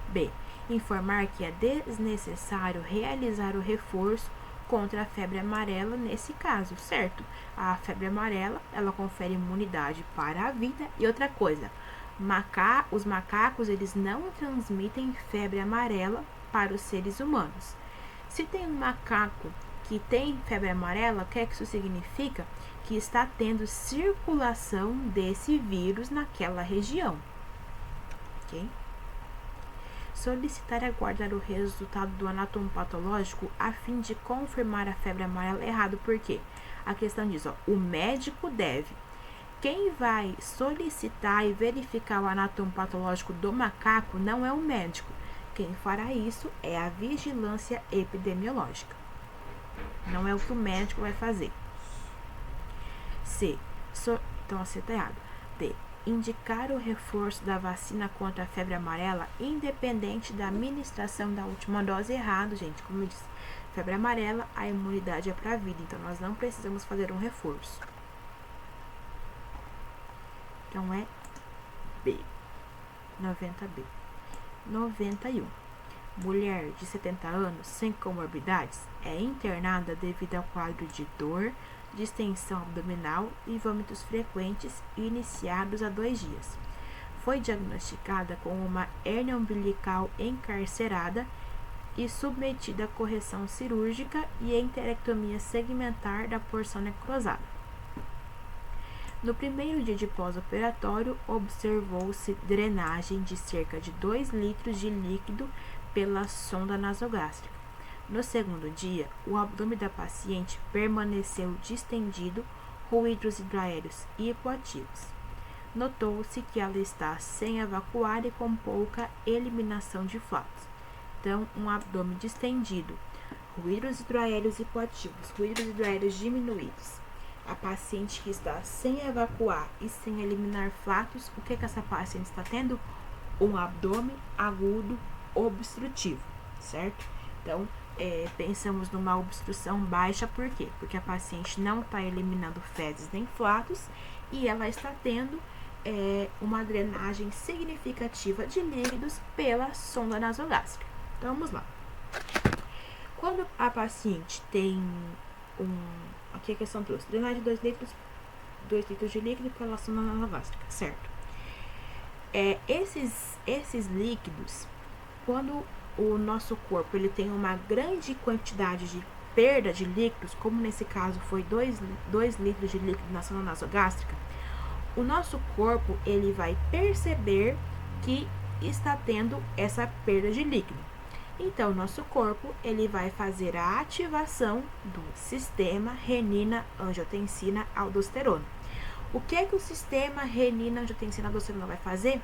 B. Informar que é desnecessário realizar o reforço contra a febre amarela nesse caso, certo? A febre amarela, ela confere imunidade para a vida. E outra coisa, os macacos, eles não transmitem febre amarela para os seres humanos. Se tem um macaco que tem febre amarela, o que é que isso significa? Que está tendo circulação desse vírus naquela região. Ok? Solicitar e aguardar o resultado do anatomo patológico a fim de confirmar a febre amarela é errado. Por quê? A questão diz, ó, o médico deve. Quem vai solicitar e verificar o anatomo patológico do macaco não é o médico. Quem fará isso é a vigilância epidemiológica. Não é o que o médico vai fazer. C. Então, você está errado. D. Indicar o reforço da vacina contra a febre amarela independente da administração da última dose. Errado, gente. Como eu disse, febre amarela, a imunidade é para a vida. Então, nós não precisamos fazer um reforço. Então, é B. 90B. 91. Mulher de 70 anos sem comorbidades é internada devido ao quadro de dor, distensão abdominal e vômitos frequentes iniciados há 2 dias. Foi diagnosticada com uma hérnia umbilical encarcerada e submetida a correção cirúrgica e enterectomia segmentar da porção necrosada. No primeiro dia de pós-operatório, observou-se drenagem de cerca de 2 litros de líquido pela sonda nasogástrica. No segundo dia, o abdômen da paciente permaneceu distendido, ruídos hidroaéreos e hipoativos. Notou-se que ela está sem evacuar e com pouca eliminação de flatos. Então, um abdômen distendido, ruídos hidroaéreos hipoativos, ruídos hidroaéreos diminuídos. A paciente que está sem evacuar e sem eliminar flatos, o que essa paciente está tendo? Um abdômen agudo obstrutivo, certo? Então, pensamos numa obstrução baixa, por quê? Porque a paciente não está eliminando fezes nem flatos e ela está tendo uma drenagem significativa de líquidos pela sonda nasogástrica. Então, vamos lá. Quando a paciente tem aqui a questão trouxe drenagem de 2 litros de líquido pela sonda nasogástrica, certo? Esses líquidos, quando o nosso corpo ele tem uma grande quantidade de perda de líquidos, como nesse caso foi 2 litros de líquido na sonda nasogástrica, o nosso corpo ele vai perceber que está tendo essa perda de líquido. Então, o nosso corpo ele vai fazer a ativação do sistema renina-angiotensina-aldosterona. O que é que o sistema renina-angiotensina-aldosterona vai fazer?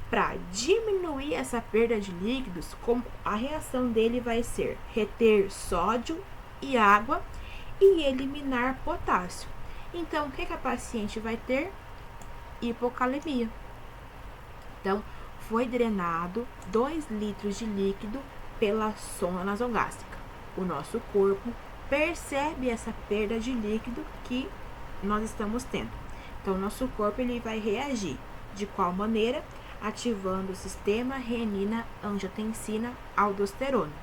Para diminuir essa perda de líquidos, a reação dele vai ser reter sódio e água e eliminar potássio. Então, o que a paciente vai ter? Hipocalemia. Então, foi drenado 2 litros de líquido pela sonda nasogástrica. O nosso corpo percebe essa perda de líquido que nós estamos tendo. Então, o nosso corpo ele vai reagir. De qual maneira? Ativando o sistema renina-angiotensina-aldosterona.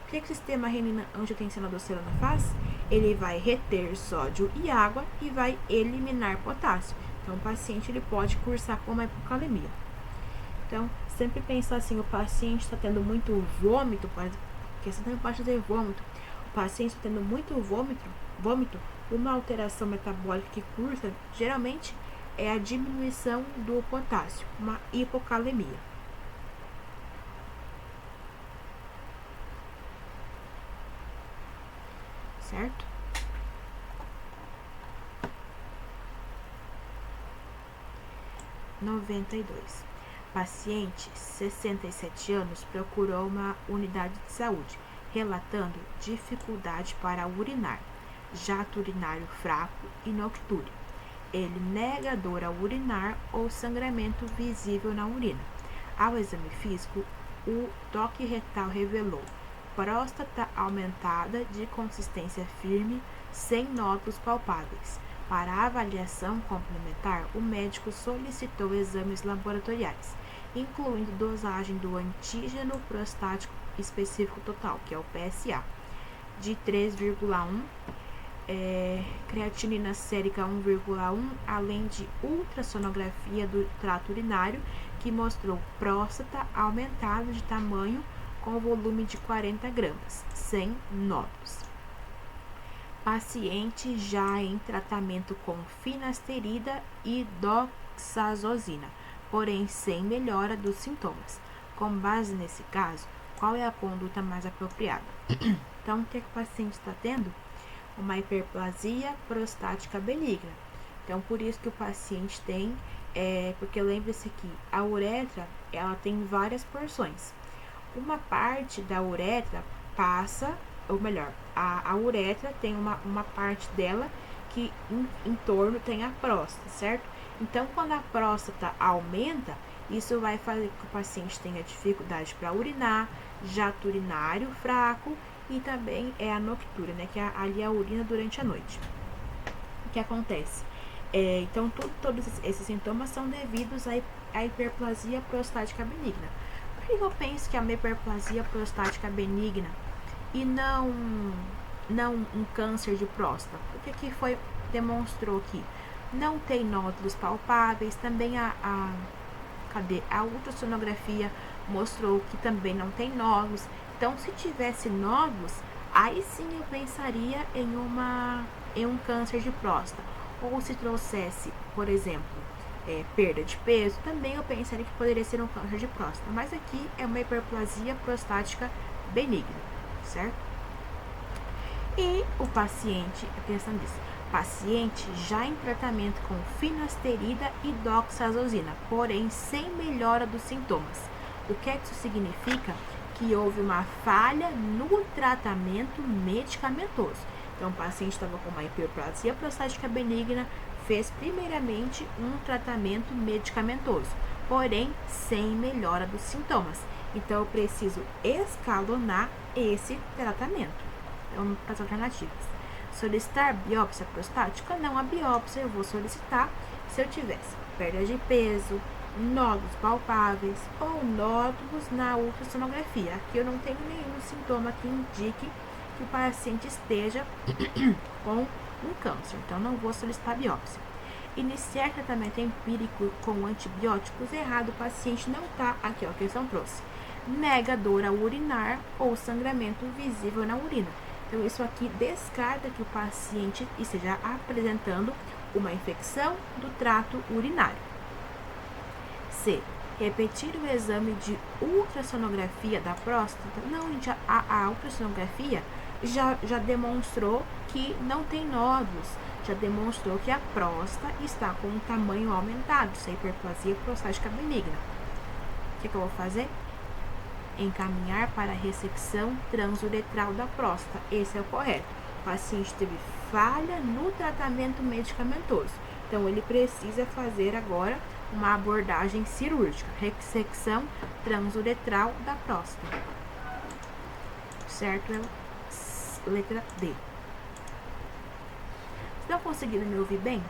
O que o sistema renina-angiotensina-aldosterona faz? Ele vai reter sódio e água e vai eliminar potássio. Então, o paciente ele pode cursar com uma hipocalemia. Então, sempre pensar assim, o paciente está tendo muito vômito, porque você também pode ter vômito. O paciente está tendo muito vômito, uma alteração metabólica que cursa, geralmente, é a diminuição do potássio, uma hipocalemia. Certo? (92) Paciente, 67 anos, procurou uma unidade de saúde, relatando dificuldade para urinar, jato urinário fraco e noctúrio. Ele nega dor ao urinar ou sangramento visível na urina. Ao exame físico, o toque retal revelou próstata aumentada de consistência firme, sem nódulos palpáveis. Para a avaliação complementar, o médico solicitou exames laboratoriais, incluindo dosagem do antígeno prostático específico total, que é o PSA. de 3,1, creatinina sérica 1,1, além de ultrassonografia do trato urinário, que mostrou próstata aumentada de tamanho com volume de 40 gramas, sem nódulos. Paciente já em tratamento com finasterida e doxazosina, porém sem melhora dos sintomas. Com base nesse caso, qual é a conduta mais apropriada? Então, o que o paciente está tendo? Uma hiperplasia prostática benigna. Então, por isso que o paciente tem, porque lembre-se que a uretra, ela tem várias porções. Uma parte da uretra passa, ou melhor, a uretra tem uma parte dela que em torno tem a próstata, certo? Então, quando a próstata aumenta, isso vai fazer que o paciente tenha dificuldade para urinar, jato urinário fraco e também a noctúria, né? Que é ali a urina durante a noite. O que acontece? Então, todos esses sintomas são devidos à hiperplasia prostática benigna. Por que eu penso que é uma hiperplasia prostática benigna e não um câncer de próstata? Porque que demonstrou que não tem nódulos palpáveis, também a ultrassonografia mostrou que também não tem nódulos. Então, se tivesse nódulos, aí sim eu pensaria em um câncer de próstata. Ou se trouxesse, por exemplo, perda de peso, também eu pensaria que poderia ser um câncer de próstata. Mas aqui é uma hiperplasia prostática benigna, certo? E o paciente, pensando nisso, paciente já em tratamento com finasterida e doxazosina, porém sem melhora dos sintomas. O que é que isso significa? Que houve uma falha no tratamento medicamentoso. Então, o paciente estava com uma hiperplasia prostática benigna, fez primeiramente um tratamento medicamentoso, porém sem melhora dos sintomas. Então, eu preciso escalonar esse tratamento. Então, as alternativas. Solicitar biópsia prostática? Não, a biópsia eu vou solicitar se eu tivesse perda de peso, nódulos palpáveis ou nódulos na ultrassonografia. Aqui eu não tenho nenhum sintoma que indique que o paciente esteja com um câncer, então não vou solicitar biópsia. Iniciar tratamento empírico com antibióticos errado, o paciente não está, aqui ó, a questão trouxe, nega dor ao urinar ou sangramento visível na urina. Então, isso aqui descarta que o paciente esteja apresentando uma infecção do trato urinário. C. Repetir o exame de ultrassonografia da próstata. Não, a ultrassonografia já demonstrou que não tem nódulos, já demonstrou que a próstata está com um tamanho aumentado, isso é hiperplasia prostática benigna. O que eu vou fazer? Encaminhar para a ressecção transuretral da próstata. Esse é o correto. O paciente teve falha no tratamento medicamentoso. Então, ele precisa fazer agora uma abordagem cirúrgica. Ressecção transuretral da próstata. Certo? Letra D. Estão conseguindo me ouvir bem?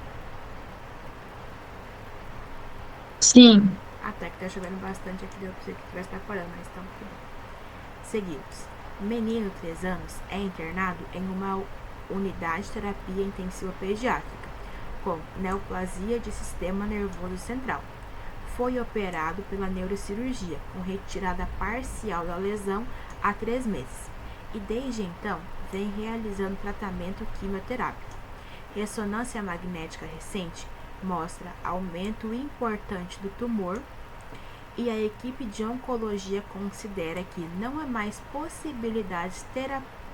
Sim. Até que tá chovendo bastante aqui, deu pra você que estivesse preparando, mas então tudo bem. Seguimos. Menino, 3 anos, é internado em uma unidade de terapia intensiva pediátrica com neoplasia de sistema nervoso central. Foi operado pela neurocirurgia com retirada parcial da lesão há 3 meses e desde então vem realizando tratamento quimioterápico. Ressonância magnética recente mostra aumento importante do tumor e a equipe de oncologia considera que não há mais possibilidades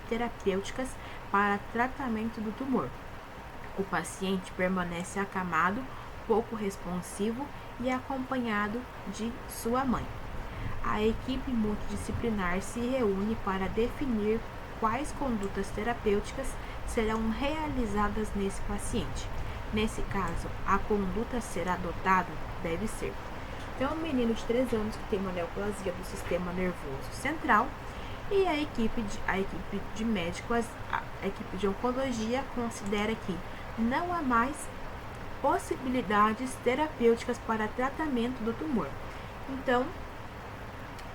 terapêuticas para tratamento do tumor. O paciente permanece acamado, pouco responsivo e acompanhado de sua mãe. A equipe multidisciplinar se reúne para definir quais condutas terapêuticas serão realizadas nesse paciente. Nesse caso, a conduta a ser adotada deve ser: então, um menino de 3 anos que tem uma neoplasia do sistema nervoso central e a equipe de médicos, a equipe de oncologia considera que não há mais possibilidades terapêuticas para tratamento do tumor. Então,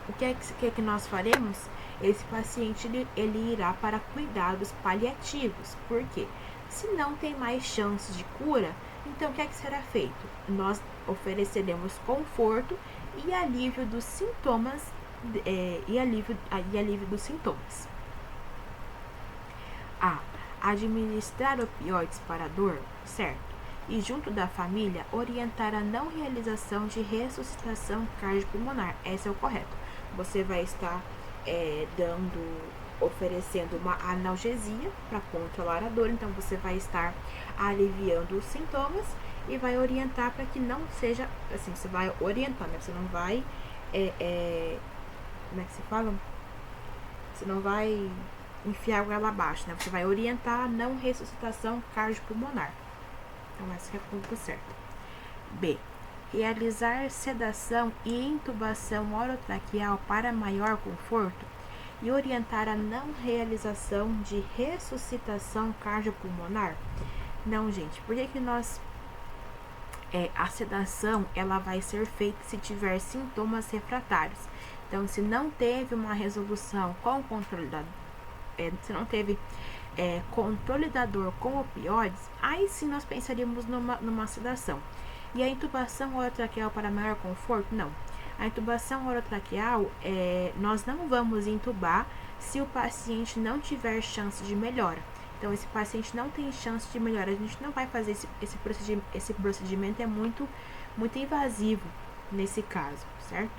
o que é que nós faremos? esse paciente ele irá para cuidados paliativos. Por quê? Se não tem mais chances de cura, então o que é que será feito? Nós ofereceremos conforto e alívio dos sintomas e alívio dos sintomas. A. Administrar opioides para a dor, certo? E junto da família, orientar a não realização de ressuscitação cardiopulmonar. Esse é o correto. Você vai estar oferecendo uma analgesia para controlar a dor. Então, você vai estar aliviando os sintomas e vai orientar para que não seja, assim, você vai orientar, né? Você não vai, como é que se fala? Você não vai enfiar a goela abaixo, né? Você vai orientar a não ressuscitação cardiopulmonar. Então, essa é a conta certa. B. Realizar sedação e intubação orotraqueal para maior conforto e orientar a não realização de ressuscitação cardiopulmonar. Não, gente, por que nós... a sedação, ela vai ser feita se tiver sintomas refratários. Então, se não teve uma resolução com o controle da... se não teve controle da dor com opioides, aí sim nós pensaríamos numa sedação. E a intubação orotraqueal para maior conforto? Não. A intubação orotraqueal, nós não vamos intubar se o paciente não tiver chance de melhora. Então, esse paciente não tem chance de melhora. A gente não vai fazer esse procedimento, é muito invasivo nesse caso, certo?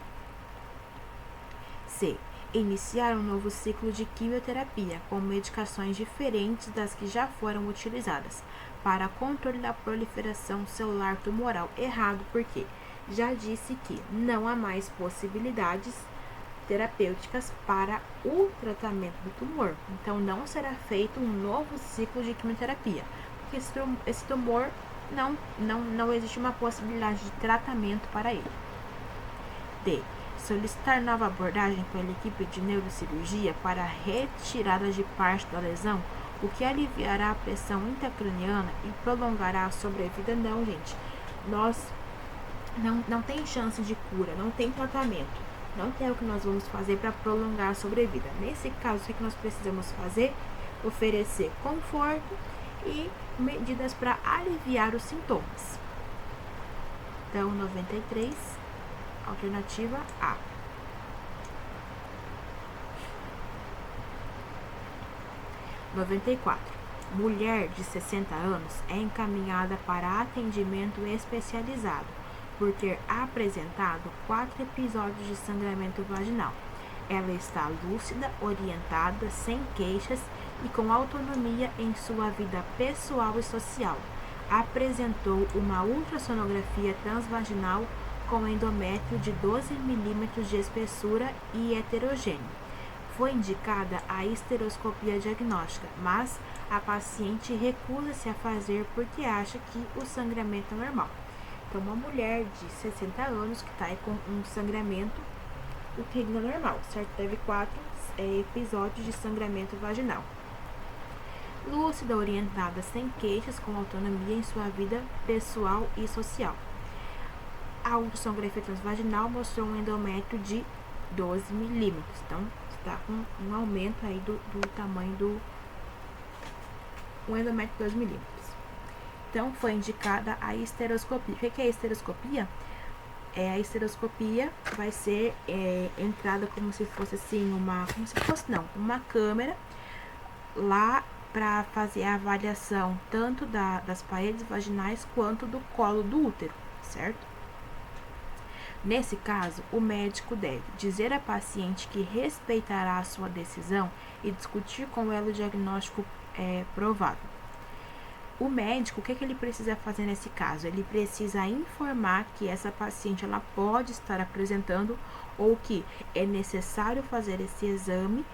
C. Iniciar um novo ciclo de quimioterapia com medicações diferentes das que já foram utilizadas para controle da proliferação celular tumoral. Errado, porque já disse que não há mais possibilidades terapêuticas para o tratamento do tumor. Então, não será feito um novo ciclo de quimioterapia, porque esse tumor não existe uma possibilidade de tratamento para ele. D. Solicitar nova abordagem pela equipe de neurocirurgia para retirada de parte da lesão, o que aliviará a pressão intracraniana e prolongará a sobrevida. Não, gente. Nós não tem chance de cura, não tem tratamento. Não tem o que nós vamos fazer para prolongar a sobrevida. Nesse caso, o que nós precisamos fazer? Oferecer conforto e medidas para aliviar os sintomas. Então, 93, alternativa A. (94) Mulher de 60 anos é encaminhada para atendimento especializado por ter apresentado 4 episódios de sangramento vaginal. Ela está lúcida, orientada, sem queixas e com autonomia em sua vida pessoal e social. Apresentou uma ultrassonografia transvaginal com endométrio de 12 milímetros de espessura e heterogêneo. Foi indicada a esteroscopia diagnóstica, mas a paciente recusa-se a fazer porque acha que o sangramento é normal. Então, uma mulher de 60 anos que está aí com um sangramento uterino normal, certo? Teve 4 episódios de sangramento vaginal. Lúcida, orientada, sem queixas, com autonomia em sua vida pessoal e social. A ultrassonografia transvaginal mostrou um endométrio de 12 milímetros. Então, está com um aumento aí do tamanho do endométrio de 12 milímetros. Então, foi indicada a esteroscopia. O que é a esteroscopia? A esteroscopia vai ser entrada como se fosse assim, uma câmera lá para fazer a avaliação tanto das paredes vaginais quanto do colo do útero, certo? Nesse caso, o médico deve dizer à paciente que respeitará a sua decisão e discutir com ela o diagnóstico provável. O médico, o que ele precisa fazer nesse caso? Ele precisa informar que essa paciente ela pode estar apresentando ou que é necessário fazer esse exame,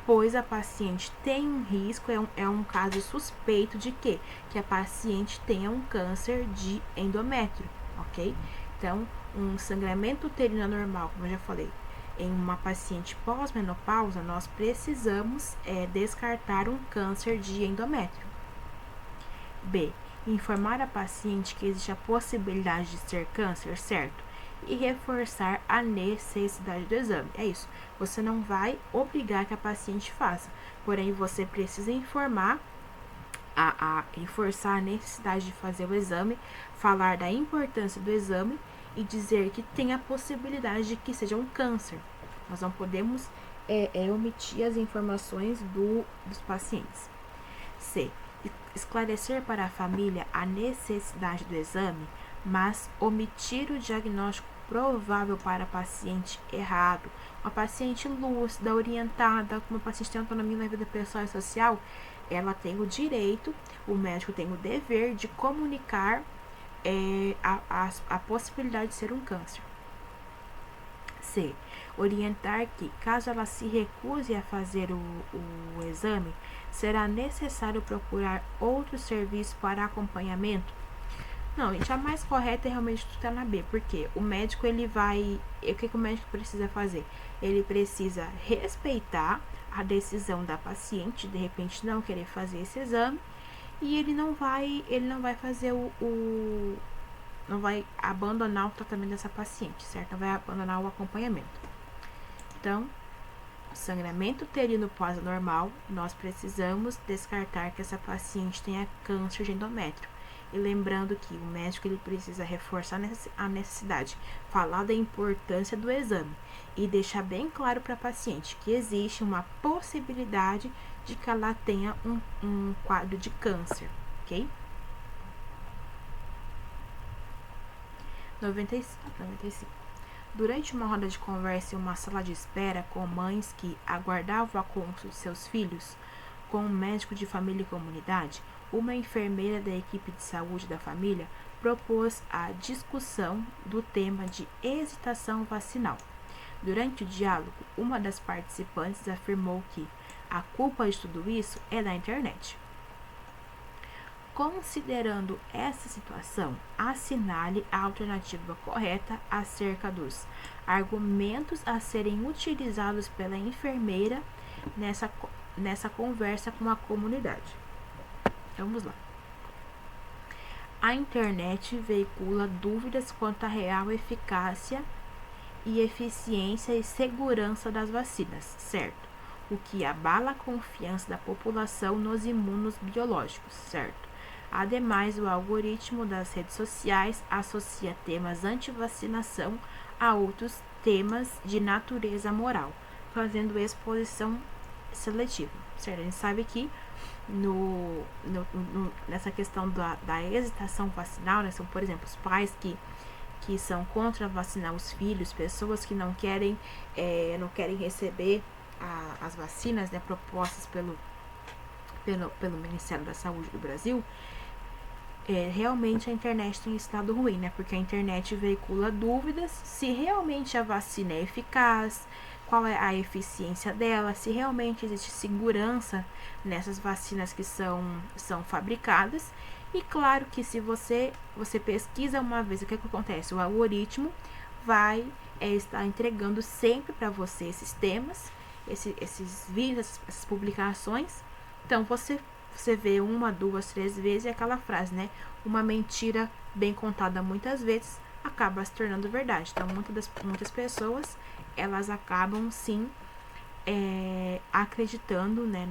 pois a paciente tem um risco, é um caso suspeito de que a paciente tenha um câncer de endométrio, ok? Então, um sangramento uterino anormal, como eu já falei, em uma paciente pós-menopausa, nós precisamos descartar um câncer de endométrio. B. Informar a paciente que existe a possibilidade de ser câncer, certo? e reforçar a necessidade do exame. É isso. Você não vai obrigar que a paciente faça, porém você precisa informar, reforçar a necessidade de fazer o exame, falar da importância do exame e dizer que tem a possibilidade de que seja um câncer. Nós não podemos omitir as informações dos pacientes. C. Esclarecer para a família a necessidade do exame, mas omitir o diagnóstico provável para paciente errado. Uma paciente lúcida, orientada, uma paciente que tem autonomia na vida pessoal e social, ela tem o direito, o médico tem o dever de comunicar a possibilidade de ser um câncer. C. Orientar que, caso ela se recuse a fazer o exame, será necessário procurar outro serviço para acompanhamento. Não, gente, a mais correta é realmente tu tá na B, porque o médico, ele vai... O que o médico precisa fazer? Ele precisa respeitar a decisão da paciente, de repente não querer fazer esse exame, e ele não vai fazer não vai abandonar o tratamento dessa paciente, certo? Não vai abandonar o acompanhamento. Então, sangramento uterino pós-normal, nós precisamos descartar que essa paciente tenha câncer de endométrio. E lembrando que o médico, ele precisa reforçar a necessidade, falar da importância do exame e deixar bem claro para a paciente que existe uma possibilidade de que ela tenha um quadro de câncer, ok? 95. Durante uma roda de conversa em uma sala de espera com mães que aguardavam a consulta de seus filhos com um médico de família e comunidade, uma enfermeira da equipe de saúde da família propôs a discussão do tema de hesitação vacinal. Durante o diálogo, uma das participantes afirmou que a culpa de tudo isso é da internet. Considerando essa situação, assinale a alternativa correta acerca dos argumentos a serem utilizados pela enfermeira nessa conversa com a comunidade. Vamos lá. A internet veicula dúvidas quanto à real eficácia e eficiência e segurança das vacinas, certo? O que abala a confiança da população nos imunos biológicos, certo? Ademais, o algoritmo das redes sociais associa temas anti-vacinação a outros temas de natureza moral, fazendo exposição seletiva, certo? A gente sabe que nessa questão da hesitação vacinal, né, são, por exemplo, os pais que são contra vacinar os filhos, pessoas que não querem receber as vacinas, né, propostas pelo Ministério da Saúde do Brasil. Realmente a internet tem estado ruim, né? Porque a internet veicula dúvidas se realmente a vacina é eficaz, qual é a eficiência dela, se realmente existe segurança nessas vacinas que são fabricadas. E claro que se você pesquisa uma vez, o que acontece? O algoritmo vai estar entregando sempre para você esses temas, esses vídeos, essas publicações. Então você vê 1, 2, 3 vezes e aquela frase, né? Uma mentira bem contada muitas vezes acaba se tornando verdade. Então, muitas pessoas, elas acabam, sim, acreditando, né,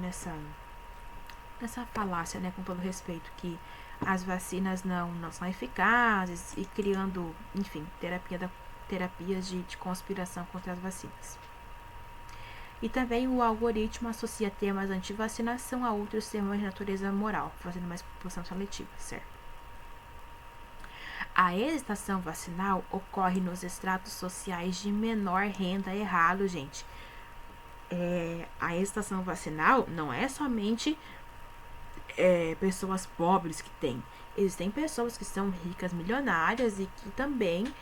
nessa falácia, né, com todo respeito, que as vacinas não são eficazes e criando, enfim, terapias de conspiração contra as vacinas. E também o algoritmo associa temas anti-vacinação a outros temas de natureza moral, fazendo uma exposição seletiva, certo? A hesitação vacinal ocorre nos estratos sociais de menor renda. Errado, gente. A hesitação vacinal não é somente pessoas pobres que têm. Existem pessoas que são ricas, milionárias e que também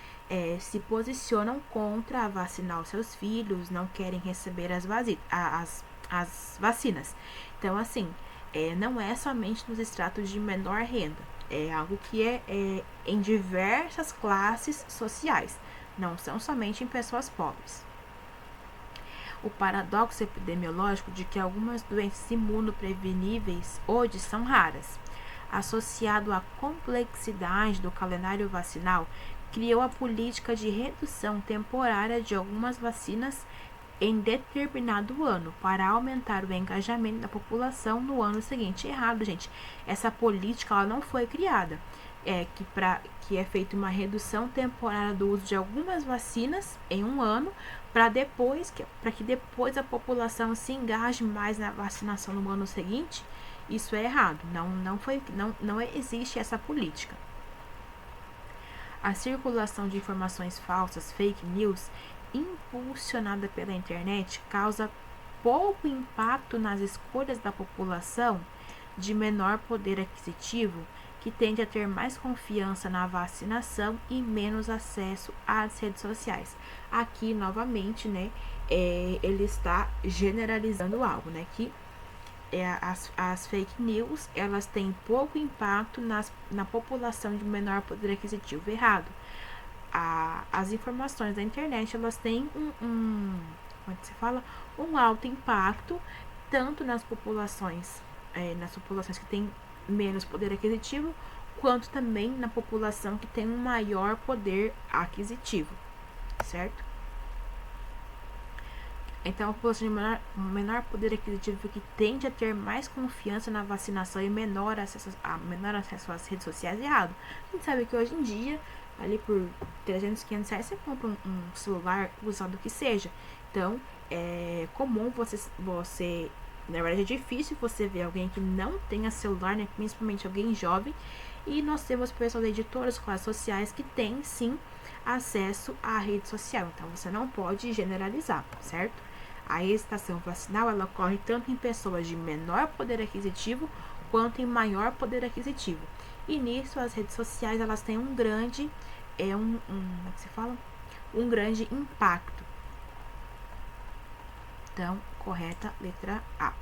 se posicionam contra vacinar os seus filhos, não querem receber as vacinas. Então, assim, não é somente nos estratos de menor renda. É algo que é em diversas classes sociais. Não são somente em pessoas pobres. O paradoxo epidemiológico de que algumas doenças imunopreveníveis hoje são raras, associado à complexidade do calendário vacinal, criou a política de redução temporária de algumas vacinas em determinado ano para aumentar o engajamento da população no ano seguinte. Errado, gente. Essa política ela não foi criada. Que é feita uma redução temporária do uso de algumas vacinas em um ano para que depois a população se engaje mais na vacinação no ano seguinte. Isso é errado. Não existe essa política. A circulação de informações falsas, fake news, impulsionada pela internet, causa pouco impacto nas escolhas da população de menor poder aquisitivo, que tende a ter mais confiança na vacinação e menos acesso às redes sociais. Aqui, novamente, né, ele está generalizando algo, né, que as fake news, elas têm pouco impacto na população de menor poder aquisitivo. Errado. As informações da internet, elas têm como é que se fala? Um alto impacto, tanto nas populações que têm menos poder aquisitivo, quanto também na população que tem um maior poder aquisitivo, certo? Então, a população de menor poder aquisitivo que tende a ter mais confiança na vacinação e menor acesso às redes sociais, errado. A gente sabe que hoje em dia, ali por 300, 500 reais, você compra um celular usado que seja. Então, é comum você na verdade, é difícil você ver alguém que não tenha celular, né? Principalmente alguém jovem. E nós temos pessoas de todas as classes sociais que têm, sim, acesso à rede social. Então, você não pode generalizar, certo? A estação vacinal, ela ocorre tanto em pessoas de menor poder aquisitivo, quanto em maior poder aquisitivo. E nisso, as redes sociais, elas têm um grande, como é que se fala? Um grande impacto. Então, correta, letra A.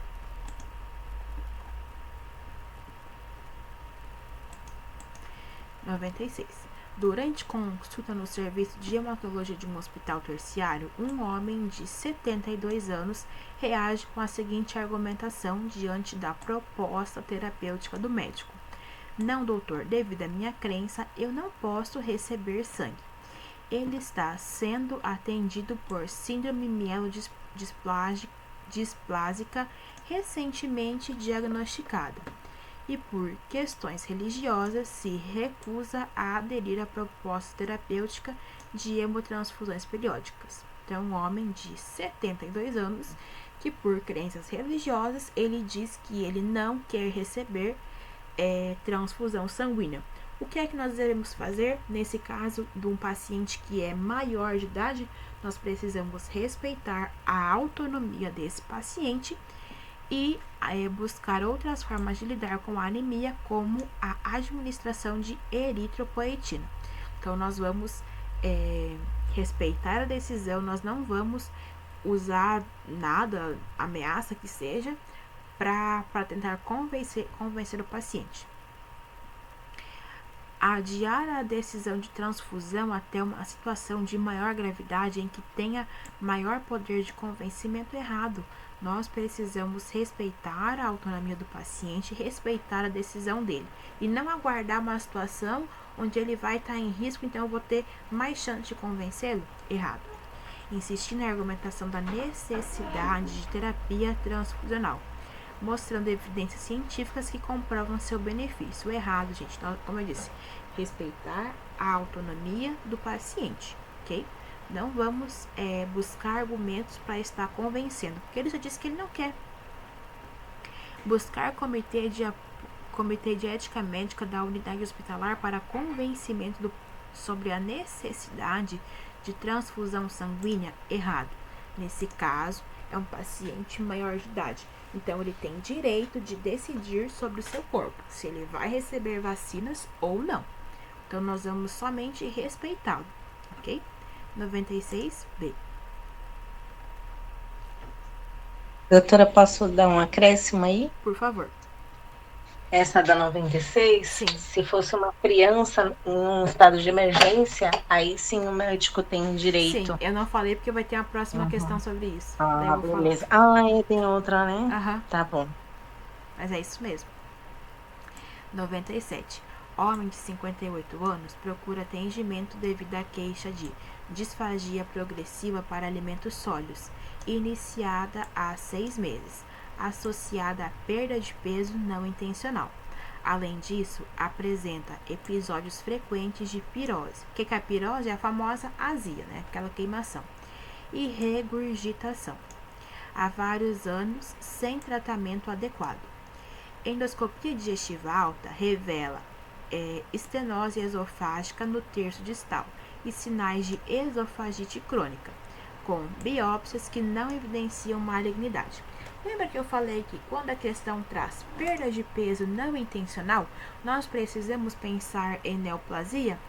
Durante consulta no serviço de hematologia de um hospital terciário, um homem de 72 anos reage com a seguinte argumentação diante da proposta terapêutica do médico: "Não, doutor, devido à minha crença, eu não posso receber sangue. Ele está sendo atendido por síndrome mielodisplásica recentemente diagnosticada e por questões religiosas se recusa a aderir à proposta terapêutica de hemotransfusões periódicas." Então, um homem de 72 anos que, por crenças religiosas, ele diz que ele não quer receber transfusão sanguínea. O que é que nós devemos fazer nesse caso de um paciente que é maior de idade? Nós precisamos respeitar a autonomia desse paciente e buscar outras formas de lidar com a anemia, como a administração de eritropoetina. Então, nós vamos respeitar a decisão, nós não vamos usar nada, ameaça que seja, para tentar convencer o paciente. Adiar a decisão de transfusão até uma situação de maior gravidade em que tenha maior poder de convencimento, errado. Nós precisamos respeitar a autonomia do paciente, respeitar a decisão dele e não aguardar uma situação onde ele vai estar em risco, então eu vou ter mais chance de convencê-lo, errado. Insistir na argumentação da necessidade de terapia transfusional, mostrando evidências científicas que comprovam seu benefício. Errado, gente. Então, como eu disse, respeitar a autonomia do paciente, ok? Não vamos buscar argumentos para estar convencendo, porque ele já disse que ele não quer. Buscar comitê de ética médica da unidade hospitalar para convencimento sobre a necessidade de transfusão sanguínea, errado. Nesse caso, é um paciente maior de idade. Então, ele tem direito de decidir sobre o seu corpo, se ele vai receber vacinas ou não. Então, nós vamos somente respeitá-lo, ok? 96B. Doutora, posso dar um acréscimo aí? Por favor. Essa da 96? Sim. Se fosse uma criança em um estado de emergência, aí sim o médico tem direito. Sim, eu não falei porque vai ter a próxima questão sobre isso. Daí Ah, eu vou beleza. falar. Ah, tem outra, né? Aham. Tá bom. Mas é isso mesmo. 97. Homem de 58 anos procura atendimento devido à queixa de disfagia progressiva para alimentos sólidos, iniciada há 6 meses, associada à perda de peso não intencional. Além disso, apresenta episódios frequentes de pirose. O que é a pirose? É a famosa azia, né? Aquela queimação. E regurgitação. Há vários anos sem tratamento adequado. Endoscopia digestiva alta revela estenose esofágica no terço distal e sinais de esofagite crônica, com biópsias que não evidenciam malignidade. Lembra que eu falei que quando a questão traz perda de peso não intencional, nós precisamos pensar em neoplasia,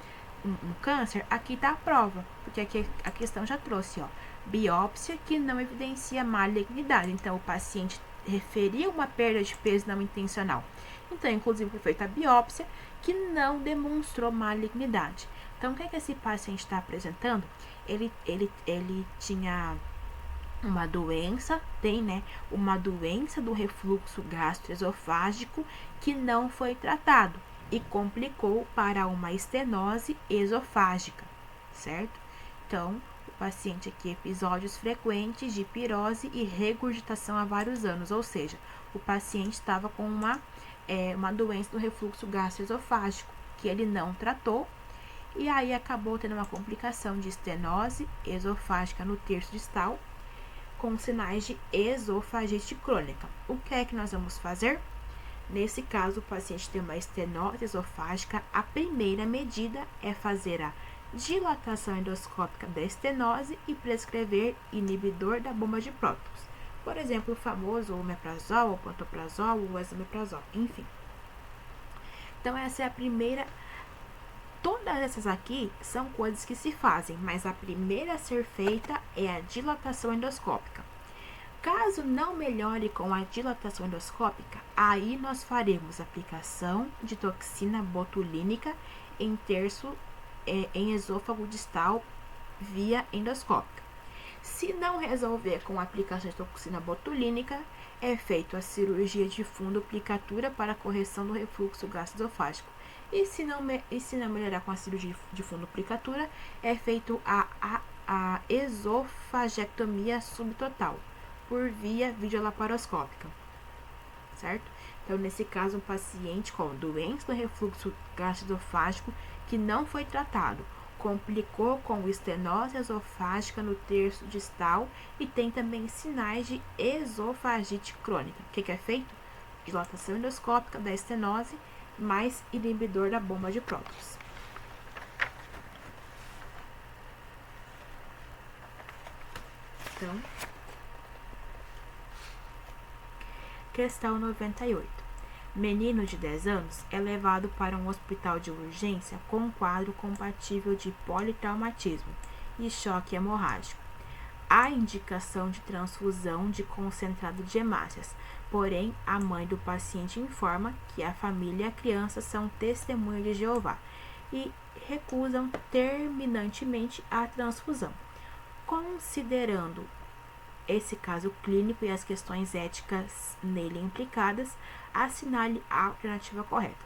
um câncer? Aqui está a prova, porque aqui a questão já trouxe, biópsia que não evidencia malignidade. Então, o paciente referiu uma perda de peso não intencional. Então, inclusive, foi feita a biópsia que não demonstrou malignidade. Então, o que esse paciente está apresentando? Ele tinha uma doença, uma doença do refluxo gastroesofágico que não foi tratado e complicou para uma estenose esofágica, certo? Então, o paciente aqui, episódios frequentes de pirose e regurgitação há vários anos, ou seja, o paciente estava com uma doença do refluxo gastroesofágico que ele não tratou e aí acabou tendo uma complicação de estenose esofágica no terço distal com sinais de esofagite crônica. O que é que nós vamos fazer? Nesse caso, o paciente tem uma estenose esofágica, a primeira medida é fazer a dilatação endoscópica da estenose e prescrever inibidor da bomba de prótons. Por exemplo, o famoso omeprazol, o pantoprazol, o esomeprazol, enfim. Então, essa é a primeira. Todas essas aqui são coisas que se fazem, mas a primeira a ser feita é a dilatação endoscópica. Caso não melhore com a dilatação endoscópica, aí nós faremos aplicação de toxina botulínica em esôfago distal via endoscópica. Se não resolver com a aplicação de toxina botulínica, é feita a cirurgia de fundoplicatura para correção do refluxo gastroesofágico. E se não melhorar com a cirurgia de fundoplicatura, é feita a esofagectomia subtotal por via videolaparoscópica, certo? Então, nesse caso, um paciente com doença do refluxo gastroesofágico que não foi tratado, complicou com estenose esofágica no terço distal e tem também sinais de esofagite crônica. O que é feito? Dilatação endoscópica da estenose mais inibidor da bomba de prótons. Então, questão 98. Menino de 10 anos é levado para um hospital de urgência com um quadro compatível de politraumatismo e choque hemorrágico. Há indicação de transfusão de concentrado de hemácias, porém, a mãe do paciente informa que a família e a criança são testemunhas de Jeová e recusam terminantemente a transfusão. Considerando esse caso clínico e as questões éticas nele implicadas, assinale a alternativa correta.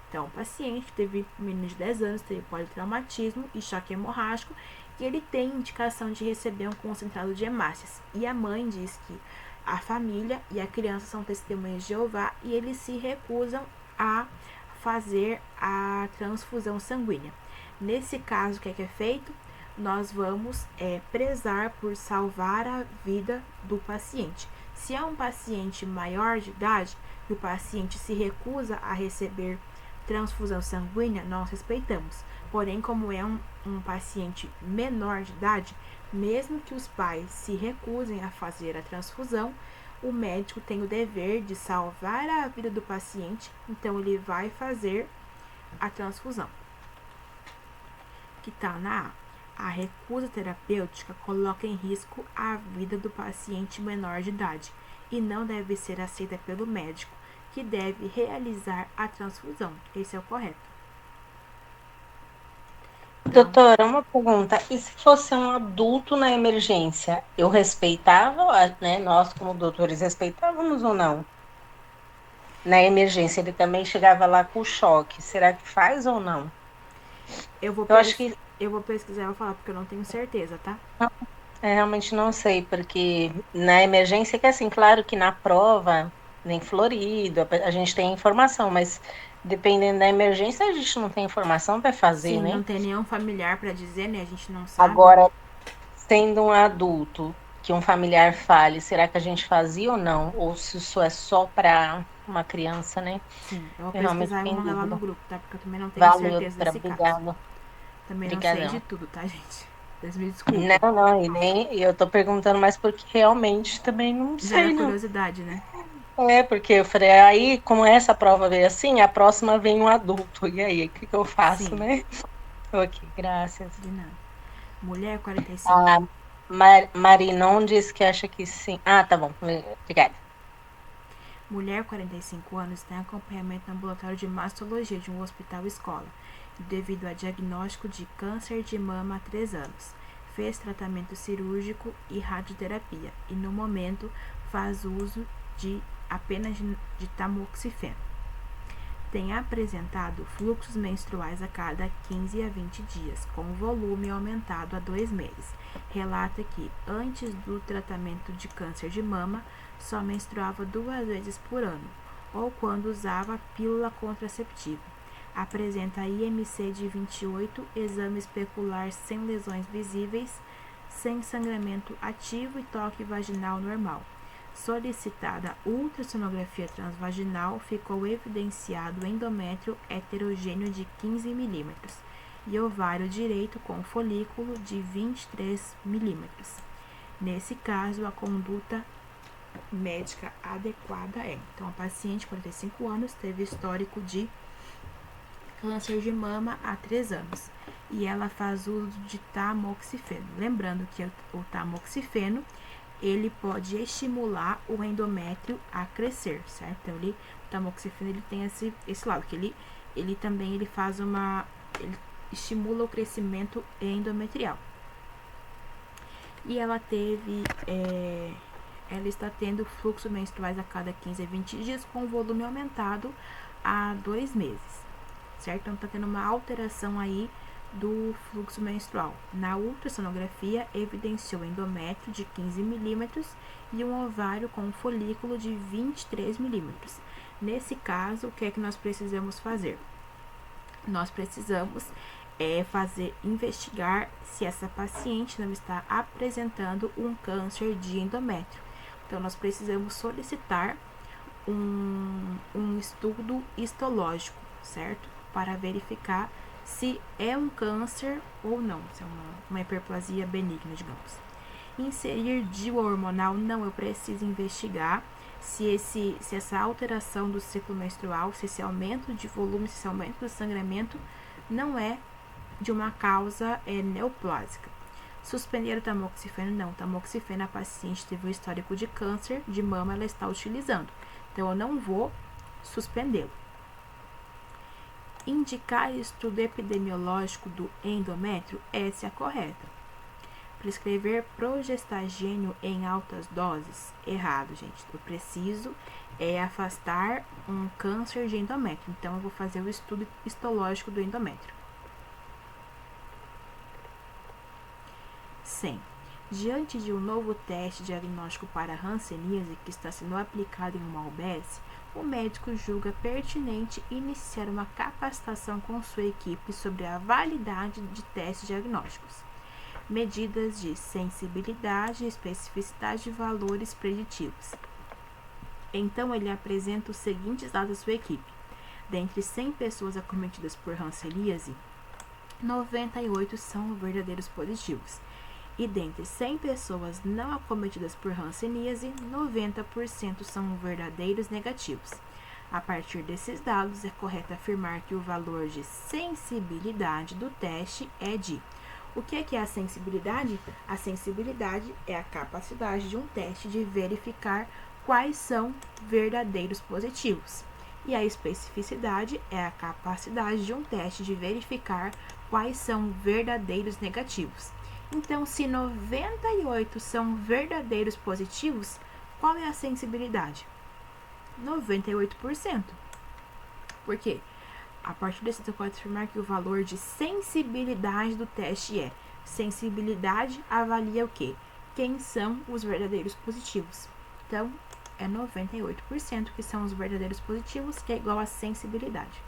Então, o paciente um menino de 10 anos, teve politraumatismo e choque hemorrágico, e ele tem indicação de receber um concentrado de hemácias. E a mãe diz que a família e a criança são testemunhas de Jeová e eles se recusam a fazer a transfusão sanguínea. Nesse caso, o que é feito? Nós vamos prezar por salvar a vida do paciente. Se é um paciente maior de idade e o paciente se recusa a receber transfusão sanguínea, nós respeitamos. Porém, como é um paciente menor de idade, mesmo que os pais se recusem a fazer a transfusão, o médico tem o dever de salvar a vida do paciente, então ele vai fazer a transfusão. Que está na A. A recusa terapêutica coloca em risco a vida do paciente menor de idade e não deve ser aceita pelo médico, que deve realizar a transfusão. Esse é o correto. Doutora, uma pergunta. E se fosse um adulto na emergência, eu respeitava, né? Nós, como doutores, respeitávamos ou não? na emergência, ele também chegava lá com choque. Será que faz ou não? Eu vou, Eu acho que eu vou pesquisar e vou falar, porque eu não tenho certeza, tá? realmente não sei, porque na emergência que assim, claro que na prova, nem florido, a gente tem informação, mas dependendo da emergência, a gente não tem informação para fazer, Sim, né? não tem nenhum familiar pra dizer, né? A gente não sabe. Agora, sendo um adulto que um familiar fale, será que a gente fazia ou não? Ou se isso é só para uma criança, né? Sim, eu vou Eu realmente pesquisar e vou tenho mandar lá no dúvida. grupo, tá? Porque eu também não tenho Valeu, certeza Débora, desse caso. obrigada. Também não sei de Obrigadão. tudo, tá, gente? Vocês me desculpem. Não, e nem eu tô perguntando mais porque realmente também não Gera sei, não. curiosidade, né? É, porque eu falei, aí, como essa prova veio assim, a próxima vem um adulto. E aí, o que que eu faço, Sim, né? Ok, graças. de nada. Mulher 45. A Marinon disse que acha que sim. Ah, tá bom. Obrigada. Mulher 45 anos tem acompanhamento no ambulatório de mastologia de um hospital escola, devido a diagnóstico de câncer de mama há 3 anos. Fez tratamento cirúrgico e radioterapia e, no momento, faz uso de apenas de tamoxifeno. Tem apresentado fluxos menstruais a cada 15 a 20 dias, com volume aumentado a 2 meses. Relata que, antes do tratamento de câncer de mama, só menstruava 2 vezes por ano, ou quando usava pílula contraceptiva. Apresenta IMC de 28, exame especular sem lesões visíveis, sem sangramento ativo e toque vaginal normal. Solicitada ultrassonografia transvaginal, ficou evidenciado endométrio heterogêneo de 15 mm e ovário direito com folículo de 23 mm. Nesse caso, a conduta médica adequada é: então, a paciente, 45 anos, teve histórico de câncer de mama há 3 anos e ela faz uso de tamoxifeno. Lembrando que o tamoxifeno ele pode estimular o endométrio a crescer, certo? Então, o tamoxifeno ele tem esse lado, que ele também ele faz ele estimula o crescimento endometrial. E ela está tendo fluxo menstruais a cada 15 a 20 dias com volume aumentado há 2 meses, certo? Então, está tendo uma alteração aí do fluxo menstrual. Na ultrassonografia, evidenciou endométrio de 15 mm e um ovário com um folículo de 23 mm. Nesse caso, o que é que nós precisamos fazer? Nós precisamos investigar se essa paciente não está apresentando um câncer de endométrio. Então, nós precisamos solicitar um estudo histológico, certo? Para verificar se é um câncer ou não, se é uma hiperplasia benigna, digamos. Inserir DIU hormonal, não, eu preciso investigar se essa alteração do ciclo menstrual, se esse aumento de volume, se esse aumento do sangramento não é de uma causa neoplásica. Suspender o tamoxifeno, não, tamoxifeno a paciente teve um histórico de câncer de mama, ela está utilizando, então eu não vou suspendê-lo. Indicar estudo epidemiológico do endométrio, essa é a correta. Prescrever progestagênio em altas doses, errado, gente. Eu preciso afastar um câncer de endométrio, então eu vou fazer o estudo histológico do endométrio. 100. Diante de um novo teste diagnóstico para hanseníase que está sendo aplicado em uma UBS, o médico julga pertinente iniciar uma capacitação com sua equipe sobre a validade de testes diagnósticos, medidas de sensibilidade e especificidade de valores preditivos. Então, ele apresenta os seguintes dados à sua equipe. Dentre 100 pessoas acometidas por hanseníase, 98 são verdadeiros positivos. E dentre 100 pessoas não acometidas por hanseníase, 90% são verdadeiros negativos. A partir desses dados, é correto afirmar que o valor de sensibilidade do teste é de... O que é a sensibilidade? A sensibilidade é a capacidade de um teste de verificar quais são verdadeiros positivos. E a especificidade é a capacidade de um teste de verificar quais são verdadeiros negativos. Então, se 98 são verdadeiros positivos, qual é a sensibilidade? 98%. Por quê? A partir desse você pode afirmar que o valor de sensibilidade do teste é: sensibilidade avalia o quê? Quem são os verdadeiros positivos. Então, é 98% que são os verdadeiros positivos, que é igual a sensibilidade.